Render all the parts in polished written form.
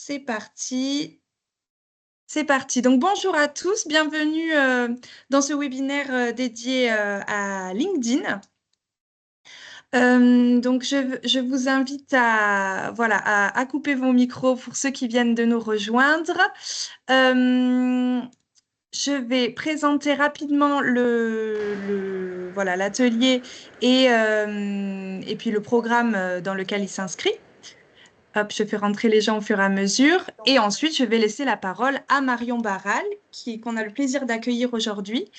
c'est parti. C'est parti. Donc, bonjour à tous. Bienvenue dans ce webinaire dédié à LinkedIn. Donc, je vous invite voilà, à couper vos micros pour ceux qui viennent de nous rejoindre. Je vais présenter rapidement voilà, l'atelier et puis le programme dans lequel il s'inscrit. Hop, je fais rentrer les gens au fur et à mesure. Et ensuite, je vais laisser la parole à Marion Barral, qu'on a le plaisir d'accueillir aujourd'hui,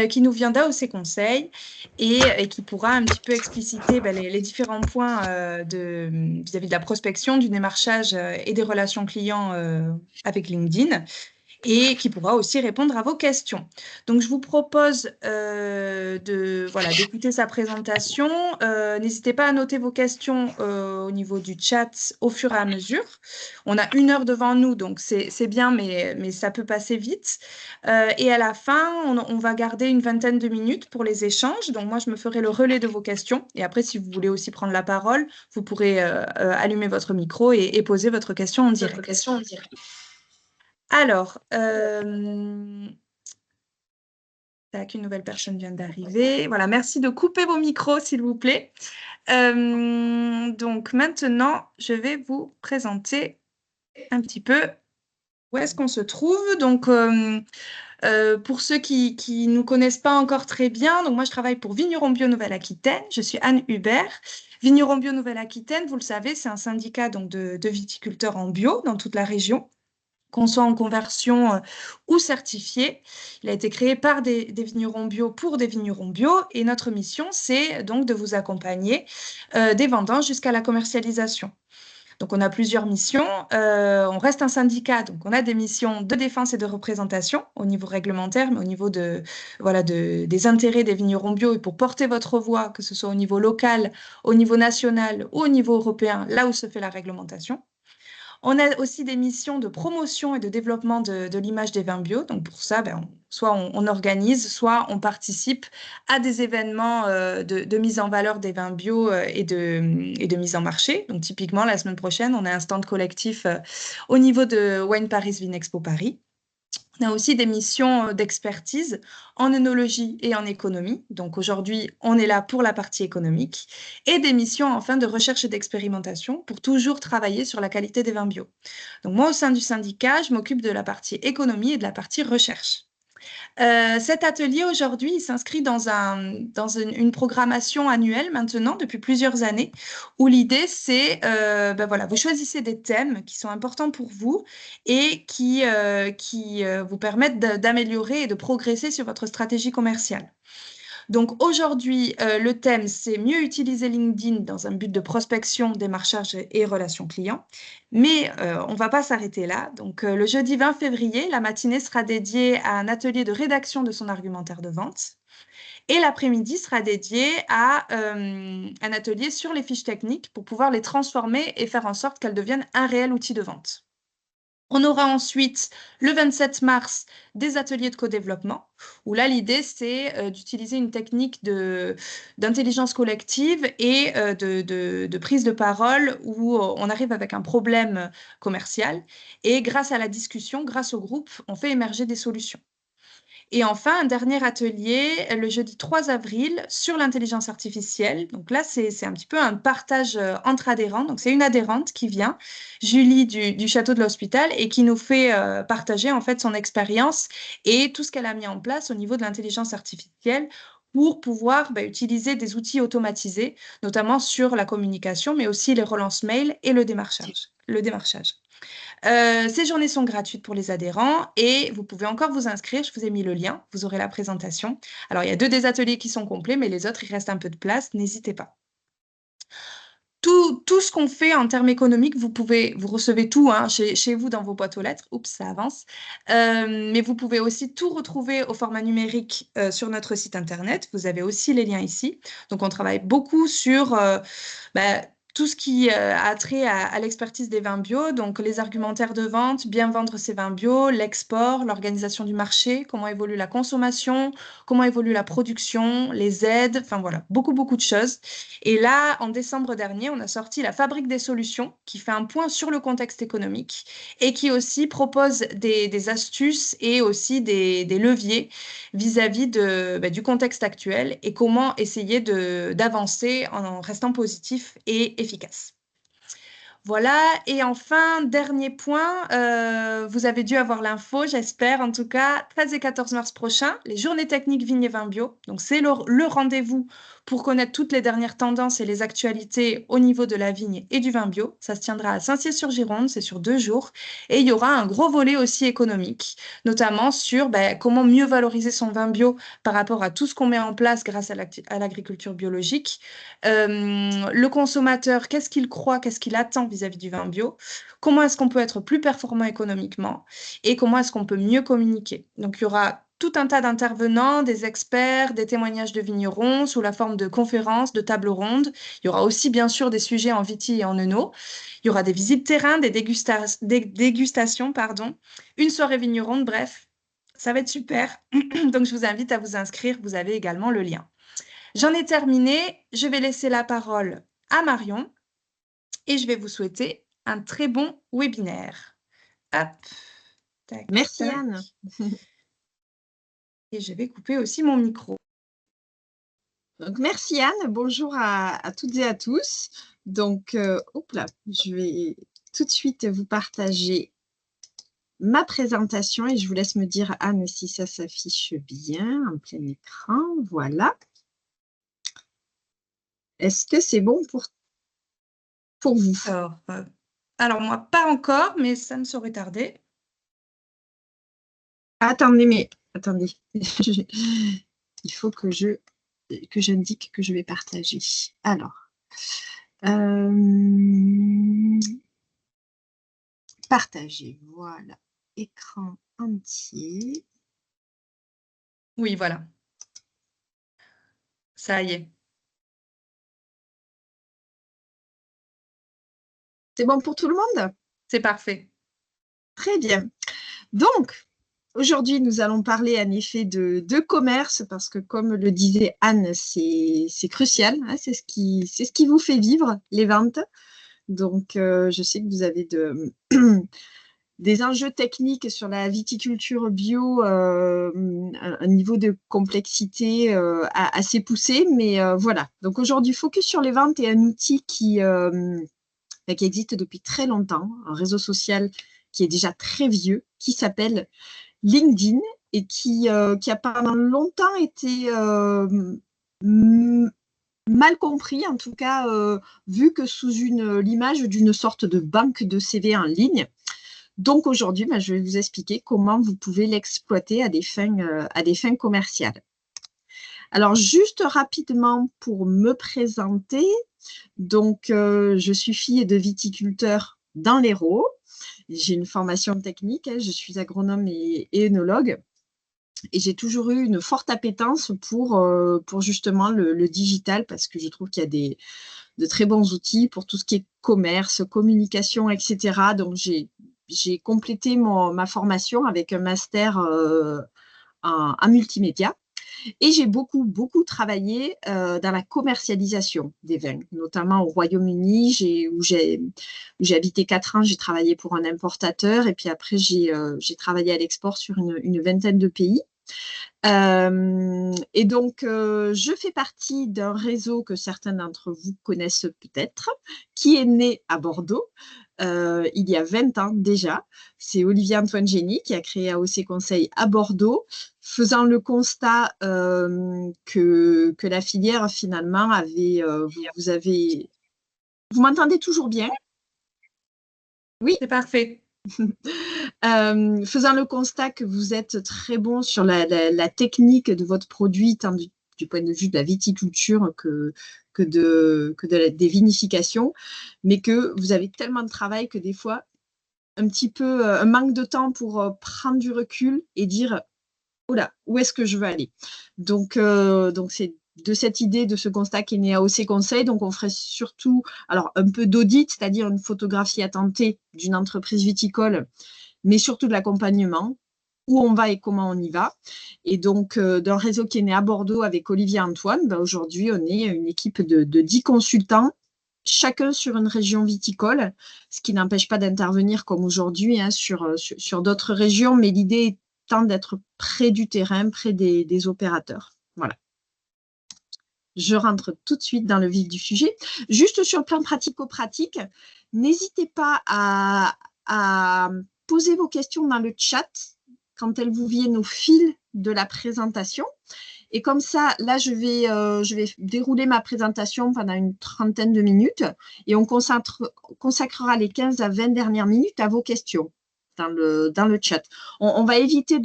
qui nous vient d'AOC Conseil et qui pourra un petit peu expliciter les différents points vis-à-vis de la prospection, du démarchage et des relations clients avec LinkedIn, et qui pourra aussi répondre à vos questions. Donc, je vous propose voilà, d'écouter sa présentation. N'hésitez pas à noter vos questions au niveau du chat au fur et à mesure. On a 1 heure devant nous, donc c'est bien, mais ça peut passer vite. Et à la fin, on va garder une vingtaine de minutes pour les échanges. Donc, moi, je me ferai le relais de vos questions. Et après, si vous voulez aussi prendre la parole, vous pourrez allumer votre micro et poser votre question en direct. Alors, tac, une nouvelle personne vient d'arriver. Voilà, merci de couper vos micros, s'il vous plaît. Donc maintenant, je vais vous présenter un petit peu où est-ce qu'on se trouve. Donc, pour ceux qui ne nous connaissent pas encore très bien, donc moi, je travaille pour Vignerons Bio Nouvelle-Aquitaine. Je suis Anne Hubert. Vignerons Bio Nouvelle-Aquitaine, vous le savez, c'est un syndicat donc, de viticulteurs en bio dans toute la région, qu'on soit en conversion ou certifié. Il a été créé par des vignerons bio pour des vignerons bio, et notre mission, c'est donc de vous accompagner des vendanges jusqu'à la commercialisation. Donc, on a plusieurs missions. On reste un syndicat, donc on a des missions de défense et de représentation au niveau réglementaire, mais au niveau voilà, des intérêts des vignerons bio, et pour porter votre voix, que ce soit au niveau local, au niveau national ou au niveau européen, là où se fait la réglementation. On a aussi des missions de promotion et de développement de l'image des vins bio. Donc pour ça, soit on organise, soit on participe à des événements de mise en valeur des vins bio et de mise en marché. Donc typiquement, la semaine prochaine, on a un stand collectif au niveau de Wine Paris Vinexpo Paris. On a aussi des missions d'expertise en œnologie et en économie. Donc aujourd'hui, on est là pour la partie économique. Et des missions enfin de recherche et d'expérimentation pour toujours travailler sur la qualité des vins bio. Donc moi, au sein du syndicat, je m'occupe de la partie économie et de la partie recherche. Cet atelier aujourd'hui, il s'inscrit dans une programmation annuelle maintenant depuis plusieurs années, où l'idée c'est, voilà, vous choisissez des thèmes qui sont importants pour vous et qui vous permettent d'améliorer et de progresser sur votre stratégie commerciale. Donc aujourd'hui, le thème, c'est mieux utiliser LinkedIn dans un but de prospection, démarchage et relations clients. Mais on ne va pas s'arrêter là. Donc le jeudi 20 février, la matinée sera dédiée à un atelier de rédaction de son argumentaire de vente. Et l'après-midi sera dédié à un atelier sur les fiches techniques pour pouvoir les transformer et faire en sorte qu'elles deviennent un réel outil de vente. On aura ensuite, le 27 mars, des ateliers de co-développement, où là, l'idée, c'est d'utiliser une technique d'intelligence collective et de prise de parole, où on arrive avec un problème commercial, et grâce à la discussion, grâce au groupe, on fait émerger des solutions. Et enfin, un dernier atelier le jeudi 3 avril sur l'intelligence artificielle. Donc là, c'est un petit peu un partage entre adhérents. Donc c'est une adhérente qui vient, Julie du Château de l'Hospital, et qui nous fait partager en fait son expérience et tout ce qu'elle a mis en place au niveau de l'intelligence artificielle pour pouvoir utiliser des outils automatisés, notamment sur la communication, mais aussi les relances mail et le démarchage. Ces journées sont gratuites pour les adhérents et vous pouvez encore vous inscrire. Je vous ai mis le lien, vous aurez la présentation. Alors, il y a 2 des ateliers qui sont complets, mais les autres, il reste un peu de place. N'hésitez pas. Tout ce qu'on fait en termes économiques, vous recevez tout chez vous dans vos boîtes aux lettres. Oups, ça avance. Mais vous pouvez aussi tout retrouver au format numérique sur notre site internet. Vous avez aussi les liens ici. Donc, on travaille beaucoup sur tout ce qui a trait à l'expertise des vins bio, donc les argumentaires de vente, bien vendre ses vins bio, l'export, l'organisation du marché, comment évolue la consommation, comment évolue la production, les aides, enfin voilà, beaucoup, beaucoup de choses. Et là, en décembre dernier, on a sorti la Fabrique des solutions, qui fait un point sur le contexte économique et qui aussi propose des astuces et aussi des leviers vis-à-vis du contexte actuel et comment essayer d'avancer en restant positif et efficace. Voilà, et enfin, dernier point, vous avez dû avoir l'info, j'espère, en tout cas, 13 et 14 mars prochain, les journées techniques vignes et vins bio. Donc, c'est le rendez-vous pour connaître toutes les dernières tendances et les actualités au niveau de la vigne et du vin bio. Ça se tiendra à Saint-Cyr-sur-Gironde, c'est sur 2 jours. Et il y aura un gros volet aussi économique, notamment sur comment mieux valoriser son vin bio par rapport à tout ce qu'on met en place grâce à l'agriculture biologique. Le consommateur, qu'est-ce qu'il croit, qu'est-ce qu'il attend vis-à-vis du vin bio? Comment est-ce qu'on peut être plus performant économiquement? Et comment est-ce qu'on peut mieux communiquer? Donc, il y aura tout un tas d'intervenants, des experts, des témoignages de vignerons sous la forme de conférences, de tables rondes. Il y aura aussi, bien sûr, des sujets en viti et en eno. Il y aura des visites terrain, des dégustations, pardon, une soirée vigneronne, bref, ça va être super. Donc, je vous invite à vous inscrire. Vous avez également le lien. J'en ai terminé. Je vais laisser la parole à Marion et je vais vous souhaiter un très bon webinaire. Hop, tac, Merci tac. Anne. Et je vais couper aussi mon micro. Donc, merci Anne, bonjour à toutes et à tous. Donc, hop là, je vais tout de suite vous partager ma présentation et je vous laisse me dire, Anne, si ça s'affiche bien en plein écran. Voilà. Est-ce que c'est bon pour vous? Alors, moi, pas encore, mais ça ne saurait tarder. Attendez. Il faut que j'indique que je vais partager. Alors, partager, voilà, écran entier. Oui, voilà. Ça y est. C'est bon pour tout le monde? C'est parfait. Très bien. Donc, aujourd'hui, nous allons parler en effet de commerce parce que, comme le disait Anne, c'est crucial, hein, c'est ce qui vous fait vivre les ventes. Donc, je sais que vous avez des enjeux techniques sur la viticulture bio, un niveau de complexité assez poussé, mais voilà. Donc, aujourd'hui, focus sur les ventes est un outil qui existe depuis très longtemps, un réseau social qui est déjà très vieux, qui s'appelle LinkedIn et qui a pendant longtemps été mal compris, en tout cas vu que sous l'image d'une sorte de banque de CV en ligne. Donc aujourd'hui, je vais vous expliquer comment vous pouvez l'exploiter à des fins commerciales. Alors juste rapidement pour me présenter, donc je suis fille de viticulteur dans l'Hérault. J'ai une formation technique, hein, je suis agronome et œnologue. Et j'ai toujours eu une forte appétence pour justement le digital parce que je trouve qu'il y a de très bons outils pour tout ce qui est commerce, communication, etc. Donc, j'ai complété ma formation avec un master en multimédia. Et j'ai beaucoup, beaucoup travaillé dans la commercialisation des vins, notamment au Royaume-Uni, où j'ai habité 4 ans, j'ai travaillé pour un importateur et puis après, j'ai travaillé à l'export sur une vingtaine de pays. Et donc, je fais partie d'un réseau que certains d'entre vous connaissent peut-être, qui est né à Bordeaux il y a 20 ans déjà. C'est Olivier Antoine Génie qui a créé AOC Conseil à Bordeaux, faisant le constat que la filière finalement avait… Vous m'entendez toujours bien? Oui. C'est parfait. Faisant le constat que vous êtes très bon sur la technique de votre produit, tant du point de vue de la viticulture des vinifications, mais que vous avez tellement de travail que des fois, un petit peu un manque de temps pour prendre du recul et dire, oh là, où est-ce que je veux aller? Donc c'est de cette idée, de ce constat qu'est né AOC Conseil. Donc, on ferait surtout alors, un peu d'audit, c'est-à-dire une photographie attentée d'une entreprise viticole, mais surtout de l'accompagnement, où on va et comment on y va. Et donc, d'un réseau qui est né à Bordeaux avec Olivier Antoine, ben, aujourd'hui, on est une équipe de 10 consultants, chacun sur une région viticole, ce qui n'empêche pas d'intervenir comme aujourd'hui hein, sur d'autres régions, mais l'idée étant d'être près du terrain, près des opérateurs. Voilà. Je rentre tout de suite dans le vif du sujet. Juste sur le plan pratico-pratique, n'hésitez pas à poser vos questions dans le chat quand elles vous viennent au fil de la présentation. Et comme ça, là, je vais dérouler ma présentation pendant une trentaine de minutes et on consacrera les 15 à 20 dernières minutes à vos questions dans le chat. On va éviter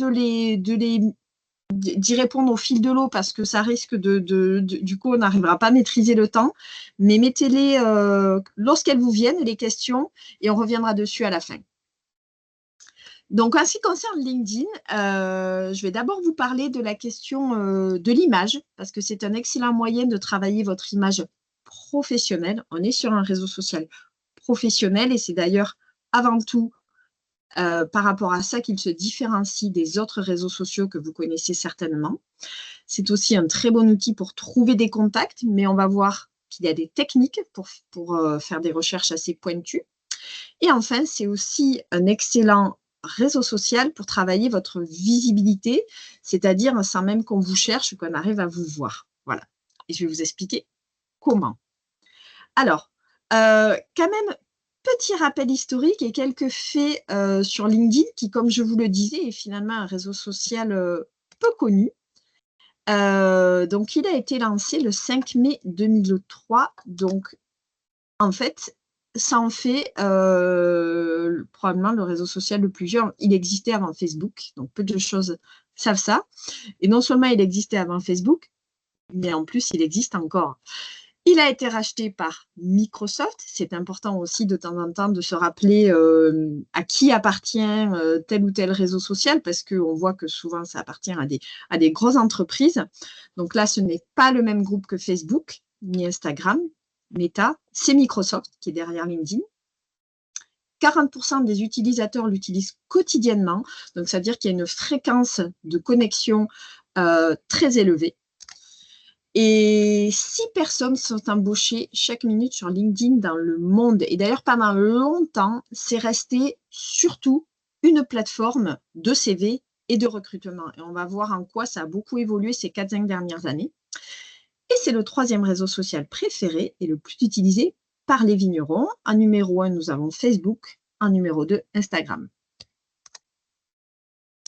d'y répondre au fil de l'eau parce que ça risque du coup, on n'arrivera pas à maîtriser le temps. Mais mettez-les lorsqu'elles vous viennent, les questions, et on reviendra dessus à la fin. Donc, en ce qui concerne LinkedIn, je vais d'abord vous parler de la question de l'image, parce que c'est un excellent moyen de travailler votre image professionnelle. On est sur un réseau social professionnel et c'est d'ailleurs avant tout par rapport à ça qu'il se différencie des autres réseaux sociaux que vous connaissez certainement. C'est aussi un très bon outil pour trouver des contacts, mais on va voir qu'il y a des techniques pour faire des recherches assez pointues. Et enfin, c'est aussi un excellent réseau social pour travailler votre visibilité, c'est-à-dire sans même qu'on vous cherche, qu'on arrive à vous voir. Voilà. Et je vais vous expliquer comment. Alors, quand même, petit rappel historique et quelques faits sur LinkedIn qui, comme je vous le disais, est finalement un réseau social peu connu. Donc, il a été lancé le 5 mai 2003. Donc, en fait, ça en fait probablement le réseau social le plus jeune. Il existait avant Facebook, donc peu de choses savent ça. Et non seulement il existait avant Facebook, mais en plus, il existe encore. Il a été racheté par Microsoft. C'est important aussi de temps en temps de se rappeler à qui appartient tel ou tel réseau social, parce qu'on voit que souvent, ça appartient à des grosses entreprises. Donc là, ce n'est pas le même groupe que Facebook, ni Instagram, Meta. C'est Microsoft qui est derrière LinkedIn. 40% des utilisateurs l'utilisent quotidiennement. Donc, ça veut dire qu'il y a une fréquence de connexion très élevée. Et 6 personnes sont embauchées chaque minute sur LinkedIn dans le monde. Et d'ailleurs, pendant longtemps, c'est resté surtout une plateforme de CV et de recrutement. Et on va voir en quoi ça a beaucoup évolué ces 4-5 dernières années. Et c'est le 3e réseau social préféré et le plus utilisé par les vignerons. En numéro 1, nous avons Facebook. En numéro 2, Instagram.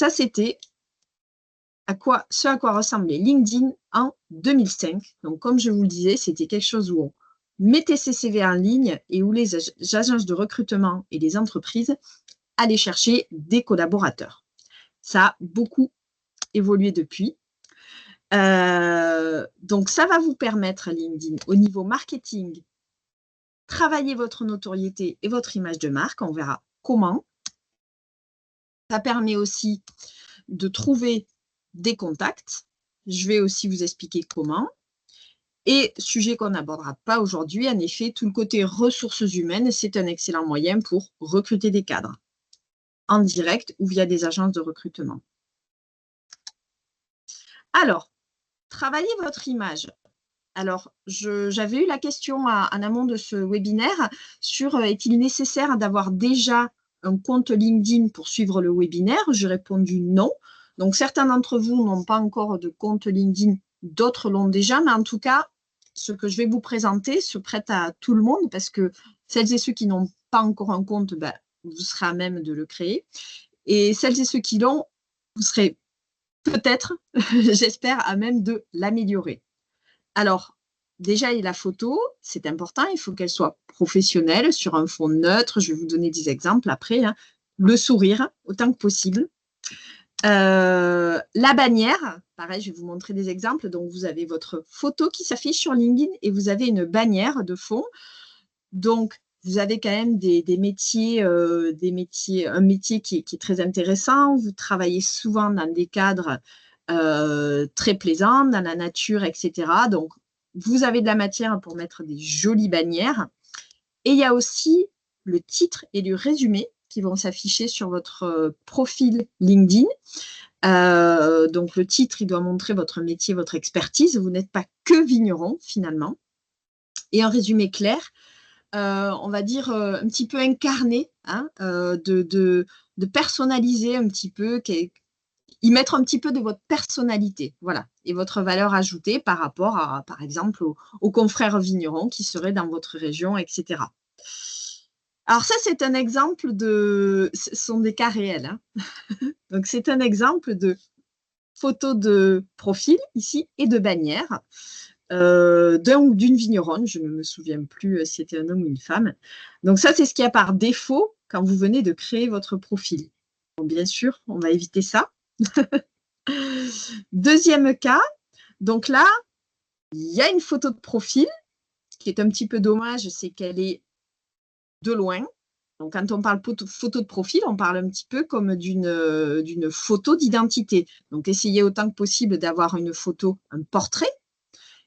Ça, c'était ce à quoi ressemblait LinkedIn en 2005. Donc, comme je vous le disais, c'était quelque chose où on mettait ses CV en ligne et où les agences de recrutement et les entreprises allaient chercher des collaborateurs. Ça a beaucoup évolué depuis. Donc, ça va vous permettre, LinkedIn, au niveau marketing, travailler votre notoriété et votre image de marque. On verra comment. Ça permet aussi de trouver des contacts. Je vais aussi vous expliquer comment. Et sujet qu'on n'abordera pas aujourd'hui, en effet, tout le côté ressources humaines, c'est un excellent moyen pour recruter des cadres en direct ou via des agences de recrutement. Alors, travaillez votre image. Alors, j'avais eu la question en amont de ce webinaire sur est-il nécessaire d'avoir déjà un compte LinkedIn pour suivre le webinaire? J'ai répondu non. Donc, certains d'entre vous n'ont pas encore de compte LinkedIn, d'autres l'ont déjà, mais en tout cas, ce que je vais vous présenter se prête à tout le monde parce que celles et ceux qui n'ont pas encore un compte, ben, vous serez à même de le créer. Et celles et ceux qui l'ont, vous serez peut-être, j'espère, à même de l'améliorer. Alors, déjà, la photo, c'est important, il faut qu'elle soit professionnelle, sur un fond neutre. Je vais vous donner des exemples après. Hein. Le sourire, autant que possible. La bannière, pareil, je vais vous montrer des exemples. Donc, vous avez votre photo qui s'affiche sur LinkedIn et vous avez une bannière de fond. Donc, vous avez quand même un métier qui est très intéressant. Vous travaillez souvent dans des cadres très plaisante, dans la nature, etc. Donc, vous avez de la matière pour mettre des jolies bannières. Et il y a aussi le titre et le résumé qui vont s'afficher sur votre profil LinkedIn. Donc, le titre, il doit montrer votre métier, votre expertise. Vous n'êtes pas que vigneron, finalement. Et un résumé clair, on va dire un petit peu incarné, hein, de personnaliser un petit peu, y mettre un petit peu de votre personnalité, voilà, et votre valeur ajoutée par rapport à, par exemple, aux confrères vignerons qui seraient dans votre région, etc. Alors ça, c'est un exemple ce sont des cas réels, hein. Donc c'est un exemple de photo de profil ici et de bannière d'un ou d'une vigneronne, je ne me souviens plus si c'était un homme ou une femme. Donc ça, c'est ce qu'il y a par défaut quand vous venez de créer votre profil. Bon, bien sûr, on va éviter ça. Deuxième cas, donc là, il y a une photo de profil. Ce qui est un petit peu dommage, c'est qu'elle est de loin. Donc, quand on parle photo de profil, on parle un petit peu comme d'une photo d'identité. Donc, essayez autant que possible d'avoir une photo, un portrait.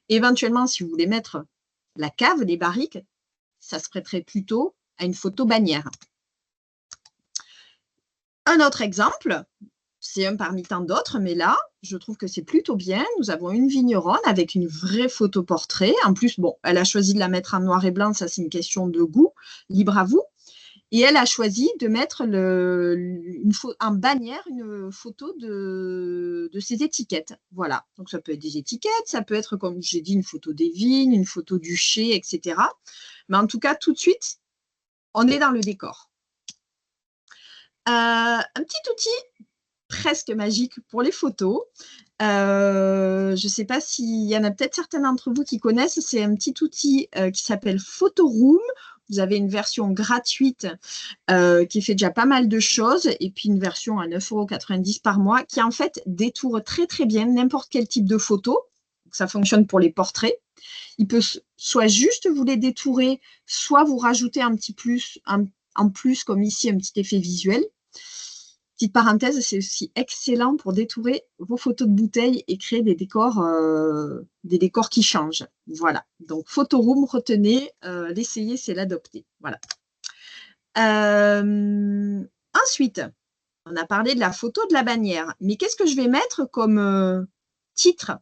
Éventuellement, si vous voulez mettre la cave, les barriques, ça se prêterait plutôt à une photo bannière. Un autre exemple, c'est un parmi tant d'autres, mais là, je trouve que c'est plutôt bien. Nous avons une vigneronne avec une vraie photo portrait. En plus, bon, elle a choisi de la mettre en noir et blanc, ça c'est une question de goût, libre à vous. Et elle a choisi de mettre en bannière une photo de ses étiquettes. Voilà. Donc, ça peut être des étiquettes, ça peut être, comme j'ai dit, une photo des vignes, une photo du chai, etc. Mais en tout cas, tout de suite, on est dans le décor. Un petit outil presque magique pour les photos. Je ne sais pas s'il y en a peut-être certains d'entre vous qui connaissent. C'est un petit outil qui s'appelle Photoroom. Vous avez une version gratuite qui fait déjà pas mal de choses et puis une version à 9,90 € par mois qui en fait détourne très très bien n'importe quel type de photo. Ça fonctionne pour les portraits. Il peut soit juste vous les détourer, soit vous rajouter un petit plus, en plus comme ici un petit effet visuel. Petite parenthèse, c'est aussi excellent pour détourer vos photos de bouteilles et créer des décors qui changent. Voilà. Donc, Photoroom, retenez, l'essayer, c'est l'adopter. Voilà. Ensuite, on a parlé de la photo de la bannière. Mais qu'est-ce que je vais mettre comme titre,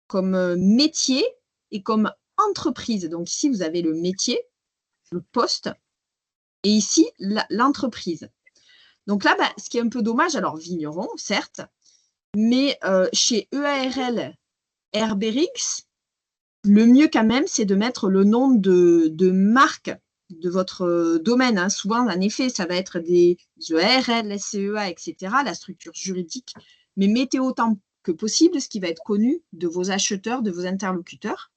comme métier et comme entreprise? Donc, ici, vous avez le métier, le poste, et ici, l'entreprise. Donc là, ce qui est un peu dommage, alors vigneron, certes, mais chez EARL Herberix, le mieux quand même, c'est de mettre le nom de marque de votre domaine. Hein. Souvent, en effet, ça va être des EARL, SCEA, etc., la structure juridique, mais mettez autant que possible ce qui va être connu de vos acheteurs, de vos interlocuteurs.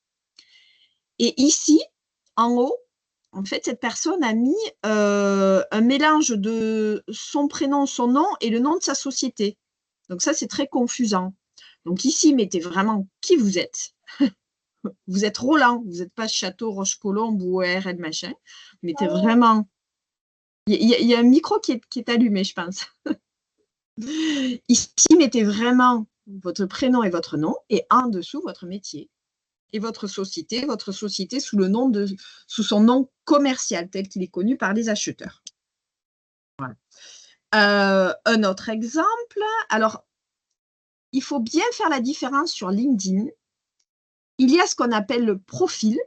Et ici, en haut, en fait, cette personne a mis un mélange de son prénom, son nom et le nom de sa société. Donc ça, c'est très confusant. Donc ici, mettez vraiment qui vous êtes. Vous êtes Roland, vous n'êtes pas Château, Roche-Colombe ou RL machin. Mettez vraiment… Il y a un micro qui est allumé, je pense. Ici, mettez vraiment votre prénom et votre nom et en dessous, votre métier. Et votre société sous son nom commercial, tel qu'il est connu par les acheteurs. Voilà. Un autre exemple, alors, il faut bien faire la différence sur LinkedIn. Il y a ce qu'on appelle le profil.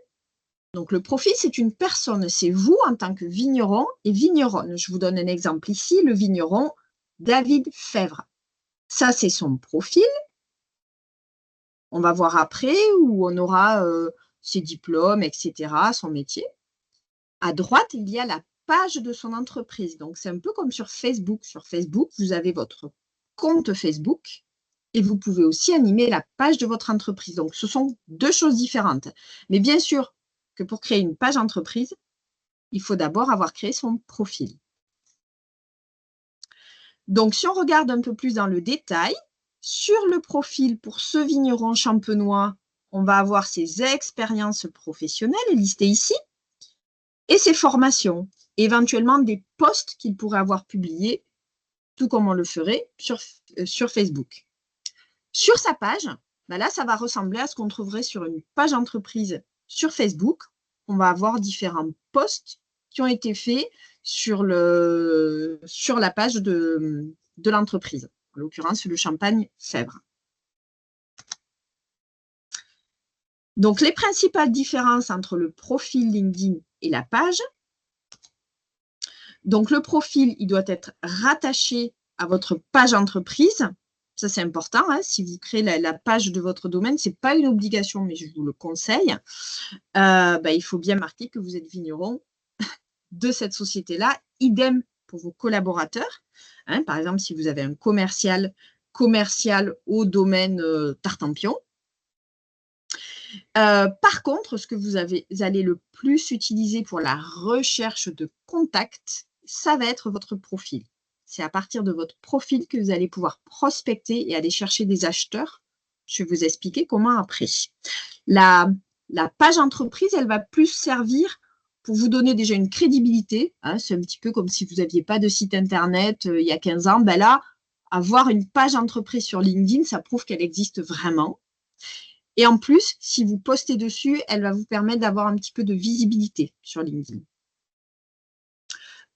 Donc, le profil, c'est une personne, c'est vous en tant que vigneron et vigneronne. Je vous donne un exemple ici, le vigneron David Fèvre. Ça, c'est son profil. On va voir après où on aura ses diplômes, etc., son métier. À droite, il y a la page de son entreprise. Donc, c'est un peu comme sur Facebook. Sur Facebook, vous avez votre compte Facebook et vous pouvez aussi animer la page de votre entreprise. Donc, ce sont deux choses différentes. Mais bien sûr que pour créer une page entreprise, il faut d'abord avoir créé son profil. Donc, si on regarde un peu plus dans le détail, sur le profil pour ce vigneron champenois, on va avoir ses expériences professionnelles listées ici et ses formations, éventuellement des posts qu'il pourrait avoir publiés, tout comme on le ferait sur Facebook. Sur sa page, ben là, ça va ressembler à ce qu'on trouverait sur une page entreprise sur Facebook. On va avoir différents posts qui ont été faits sur la page de l'entreprise, en l'occurrence le Champagne Fèvre. Donc, les principales différences entre le profil LinkedIn et la page. Donc, le profil, il doit être rattaché à votre page entreprise. Ça, c'est important. Hein. Si vous créez la page de votre domaine, ce n'est pas une obligation, mais je vous le conseille. Il faut bien marquer que vous êtes vigneron de cette société-là. Idem pour vos collaborateurs. Hein. Par exemple, si vous avez un commercial au domaine Tartampion. Par contre, ce que vous allez le plus utiliser pour la recherche de contacts, ça va être votre profil. C'est à partir de votre profil que vous allez pouvoir prospecter et aller chercher des acheteurs. Je vais vous expliquer comment après. La page entreprise, elle va plus servir pour vous donner déjà une crédibilité. Hein, c'est un petit peu comme si vous n'aviez pas de site internet il y a 15 ans. Ben là, avoir une page entreprise sur LinkedIn, ça prouve qu'elle existe vraiment. Et en plus, si vous postez dessus, elle va vous permettre d'avoir un petit peu de visibilité sur LinkedIn.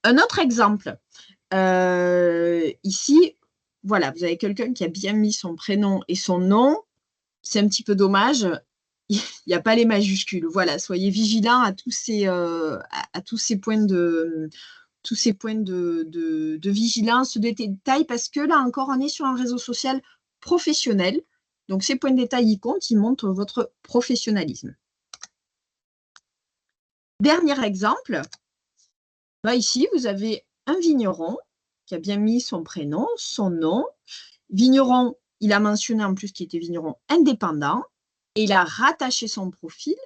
Un autre exemple, ici, voilà, vous avez quelqu'un qui a bien mis son prénom et son nom. C'est un petit peu dommage, il n'y a pas les majuscules. Voilà, soyez vigilants à tous ces points de vigilance, de détails, parce que là encore, on est sur un réseau social professionnel. Donc, ces points de détail, ils comptent, ils montrent votre professionnalisme. Dernier exemple, ici, vous avez un vigneron qui a bien mis son prénom, son nom. Vigneron, il a mentionné en plus qu'il était vigneron indépendant et il a rattaché son profil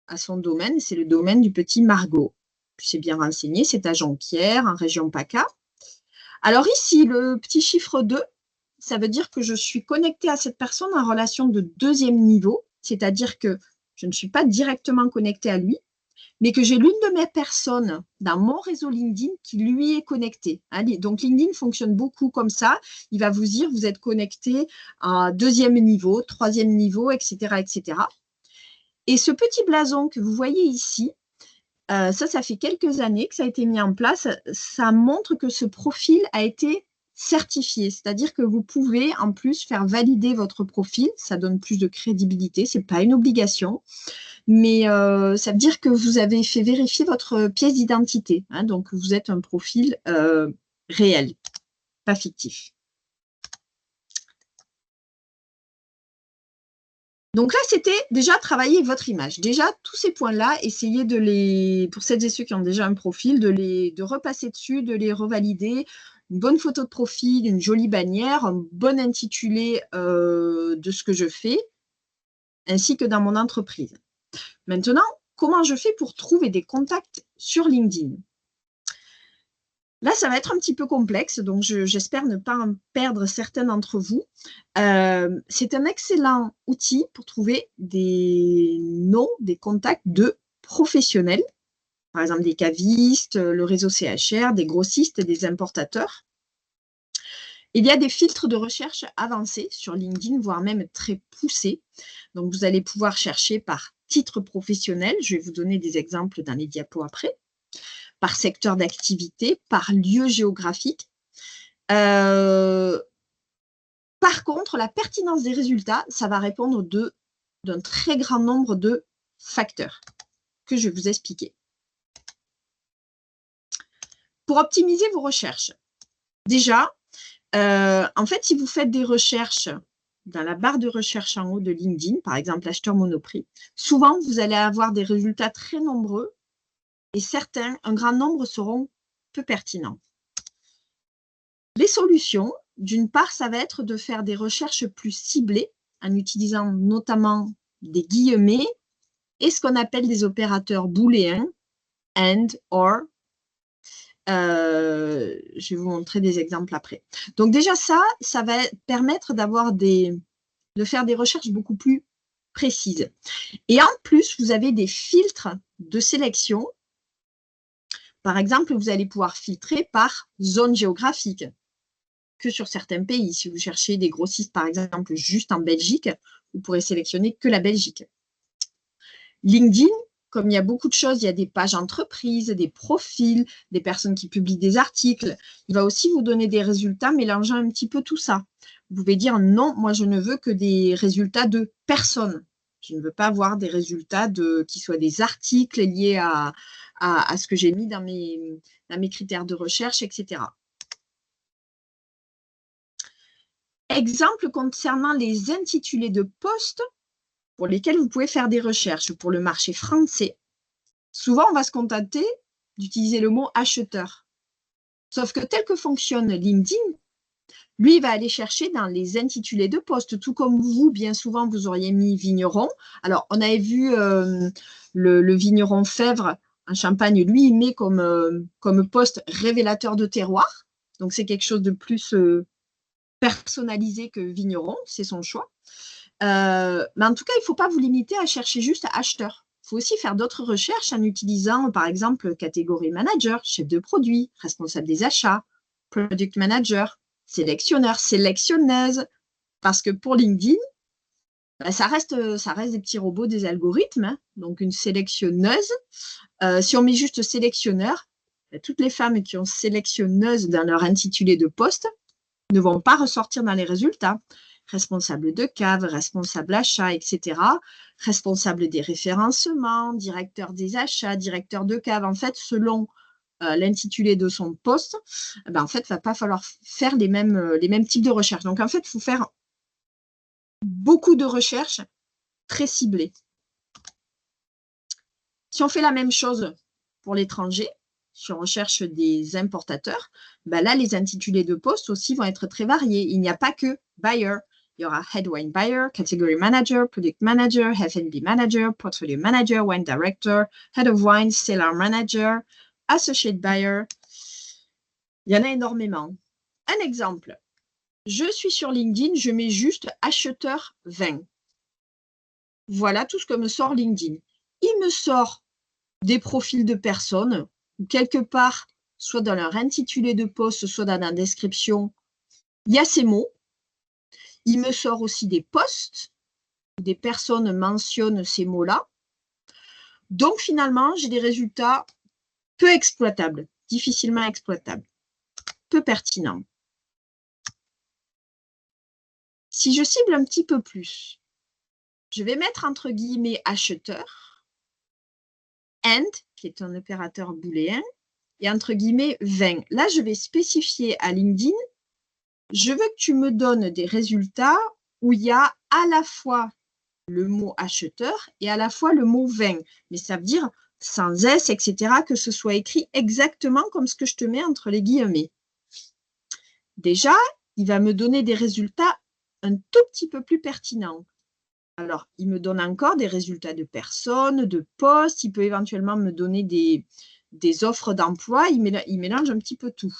à son domaine, c'est le domaine du Petit Margot. C'est bien renseigné, c'est à Jonquière, en région PACA. Alors ici, le petit chiffre 2, ça veut dire que je suis connectée à cette personne en relation de deuxième niveau, c'est-à-dire que je ne suis pas directement connectée à lui, mais que j'ai l'une de mes personnes dans mon réseau LinkedIn qui lui est connectée. Donc, LinkedIn fonctionne beaucoup comme ça. Il va vous dire, vous êtes connecté à deuxième niveau, troisième niveau, etc., etc. Et ce petit blason que vous voyez ici, ça fait quelques années que ça a été mis en place. Ça montre que ce profil a été certifié, c'est-à-dire que vous pouvez en plus faire valider votre profil. Ça donne plus de crédibilité, ce n'est pas une obligation, mais ça veut dire que vous avez fait vérifier votre pièce d'identité. Hein, donc, vous êtes un profil réel, pas fictif. Donc là, c'était déjà travailler votre image. Déjà, tous ces points-là, essayez pour celles et ceux qui ont déjà un profil, de repasser dessus, de les revalider. Une bonne photo de profil, une jolie bannière, un bon intitulé de ce que je fais, ainsi que dans mon entreprise. Maintenant, comment je fais pour trouver des contacts sur LinkedIn? Là, ça va être un petit peu complexe, donc j'espère ne pas en perdre certains d'entre vous. C'est un excellent outil pour trouver des noms, des contacts de professionnels, par exemple des cavistes, le réseau CHR, des grossistes, des importateurs. Il y a des filtres de recherche avancés sur LinkedIn, voire même très poussés. Donc, vous allez pouvoir chercher par titre professionnel. Je vais vous donner des exemples dans les diapos après. Par secteur d'activité, par lieu géographique. Par contre, la pertinence des résultats, ça va répondre d'un très grand nombre de facteurs que je vais vous expliquer. Pour optimiser vos recherches, déjà, en fait, si vous faites des recherches dans la barre de recherche en haut de LinkedIn, par exemple acheteur Monoprix, souvent, vous allez avoir des résultats très nombreux et certains, un grand nombre seront peu pertinents. Les solutions, d'une part, ça va être de faire des recherches plus ciblées en utilisant notamment des guillemets et ce qu'on appelle des opérateurs booléens, and, or. Je vais vous montrer des exemples après. Donc déjà ça va permettre de faire des recherches beaucoup plus précises. Et en plus, vous avez des filtres de sélection. Par exemple, vous allez pouvoir filtrer par zone géographique. que sur certains pays. Si vous cherchez des grossistes, par exemple, juste en Belgique, vous pourrez sélectionner que la Belgique. LinkedIn, comme il y a beaucoup de choses, il y a des pages entreprises, des profils, des personnes qui publient des articles. Il va aussi vous donner des résultats mélangeant un petit peu tout ça. Vous pouvez dire non, moi je ne veux que des résultats de personnes. Je ne veux pas avoir des résultats qui soient des articles liés à ce que j'ai mis dans mes critères de recherche, etc. Exemple concernant les intitulés de postes pour lesquels vous pouvez faire des recherches pour le marché français. Souvent, on va se contenter d'utiliser le mot acheteur. Sauf que tel que fonctionne LinkedIn, lui, il va aller chercher dans les intitulés de poste, tout comme vous, bien souvent, vous auriez mis vigneron. Alors, on avait vu le vigneron Fèvre en Champagne, lui, il met comme poste révélateur de terroir. Donc, c'est quelque chose de plus personnalisé que vigneron, c'est son choix. Mais en tout cas, il ne faut pas vous limiter à chercher juste acheteur. Il faut aussi faire d'autres recherches en utilisant, par exemple, catégorie manager, chef de produit, responsable des achats, product manager, sélectionneur, sélectionneuse. Parce que pour LinkedIn, ça reste des petits robots, des algorithmes. Hein. Donc, une sélectionneuse. Si on met juste sélectionneur, toutes les femmes qui ont sélectionneuse dans leur intitulé de poste ne vont pas ressortir dans les résultats. Responsable de cave, responsable achat, etc. Responsable des référencements, directeur des achats, directeur de cave. En fait, selon l'intitulé de son poste, en fait, il ne va pas falloir faire les mêmes types de recherches. Donc, en fait, il faut faire beaucoup de recherches très ciblées. Si on fait la même chose pour l'étranger, si on recherche des importateurs, là, les intitulés de poste aussi vont être très variés. Il n'y a pas que buyer. Il y aura Head Wine Buyer, Category Manager, Product Manager, F&B Manager, Portfolio Manager, Wine Director, Head of Wine, Seller Manager, Associate Buyer. Il y en a énormément. Un exemple. Je suis sur LinkedIn, je mets juste acheteur vin. Voilà tout ce que me sort LinkedIn. Il me sort des profils de personnes, ou quelque part, soit dans leur intitulé de poste, soit dans la description, il y a ces mots. Il me sort aussi des posts où des personnes mentionnent ces mots-là. Donc, finalement, j'ai des résultats peu exploitables, difficilement exploitables, peu pertinents. Si je cible un petit peu plus, je vais mettre entre guillemets acheteur, and, qui est un opérateur booléen, et entre guillemets 20. Là, je vais spécifier à LinkedIn, je veux que tu me donnes des résultats où il y a à la fois le mot acheteur et à la fois le mot 20. Mais ça veut dire sans S, etc., que ce soit écrit exactement comme ce que je te mets entre les guillemets. Déjà, il va me donner des résultats un tout petit peu plus pertinents. Alors, il me donne encore des résultats de personnes, de postes, il peut éventuellement me donner des offres d'emploi, il mélange un petit peu tout.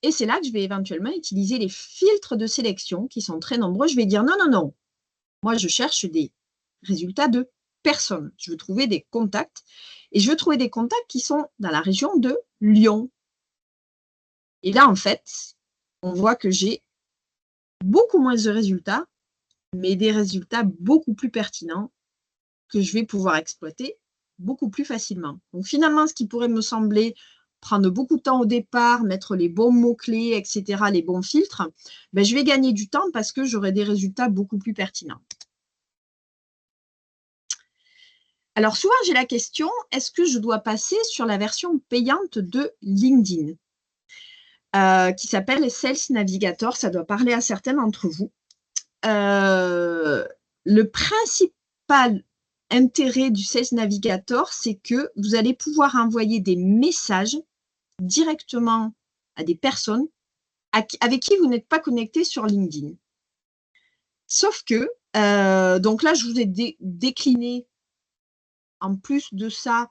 Et c'est là que je vais éventuellement utiliser les filtres de sélection qui sont très nombreux. Je vais dire non, non, non. Moi, je cherche des résultats de personnes. Je veux trouver des contacts. Et je veux trouver des contacts qui sont dans la région de Lyon. Et là, en fait, on voit que j'ai beaucoup moins de résultats, mais des résultats beaucoup plus pertinents que je vais pouvoir exploiter beaucoup plus facilement. Donc, finalement, ce qui pourrait me sembler prendre beaucoup de temps au départ, mettre les bons mots-clés, etc., les bons filtres, je vais gagner du temps parce que j'aurai des résultats beaucoup plus pertinents. Alors, souvent, j'ai la question, est-ce que je dois passer sur la version payante de LinkedIn qui s'appelle Sales Navigator? Ça doit parler à certains d'entre vous. Le principal intérêt du Sales Navigator, c'est que vous allez pouvoir envoyer des messages directement à des personnes avec qui vous n'êtes pas connecté sur LinkedIn. Sauf que, donc là, je vous ai décliné en plus de ça,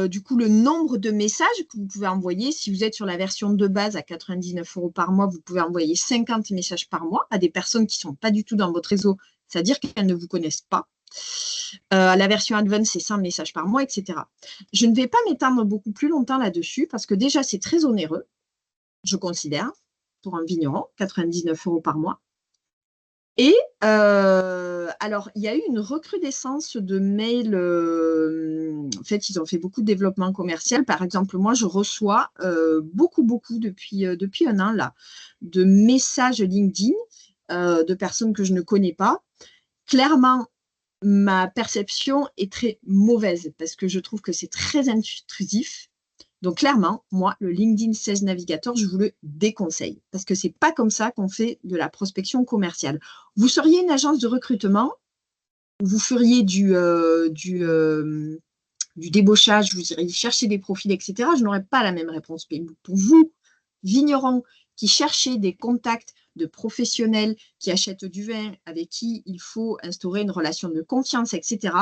du coup, le nombre de messages que vous pouvez envoyer. Si vous êtes sur la version de base à 99 € par mois, vous pouvez envoyer 50 messages par mois à des personnes qui ne sont pas du tout dans votre réseau, c'est-à-dire qu'elles ne vous connaissent pas. La version Advanced, c'est 100 messages par mois, etc. Je ne vais pas m'étendre beaucoup plus longtemps là-dessus parce que déjà, c'est très onéreux. je considère, pour un vigneron, 99 € par mois. Et alors, il y a eu une recrudescence de mails. En fait, ils ont fait beaucoup de développement commercial. Par exemple, moi, je reçois beaucoup depuis un an là, de messages LinkedIn de personnes que je ne connais pas. Clairement, ma perception est très mauvaise parce que je trouve que c'est très intrusif. Donc, clairement, moi, le LinkedIn Sales Navigator, je vous le déconseille parce que ce n'est pas comme ça qu'on fait de la prospection commerciale. Vous seriez une agence de recrutement, vous feriez du débauchage, vous iriez chercher des profils, etc. Je n'aurais pas la même réponse. Mais pour vous, vignerons qui cherchez des contacts de professionnels qui achètent du vin, avec qui il faut instaurer une relation de confiance, etc.,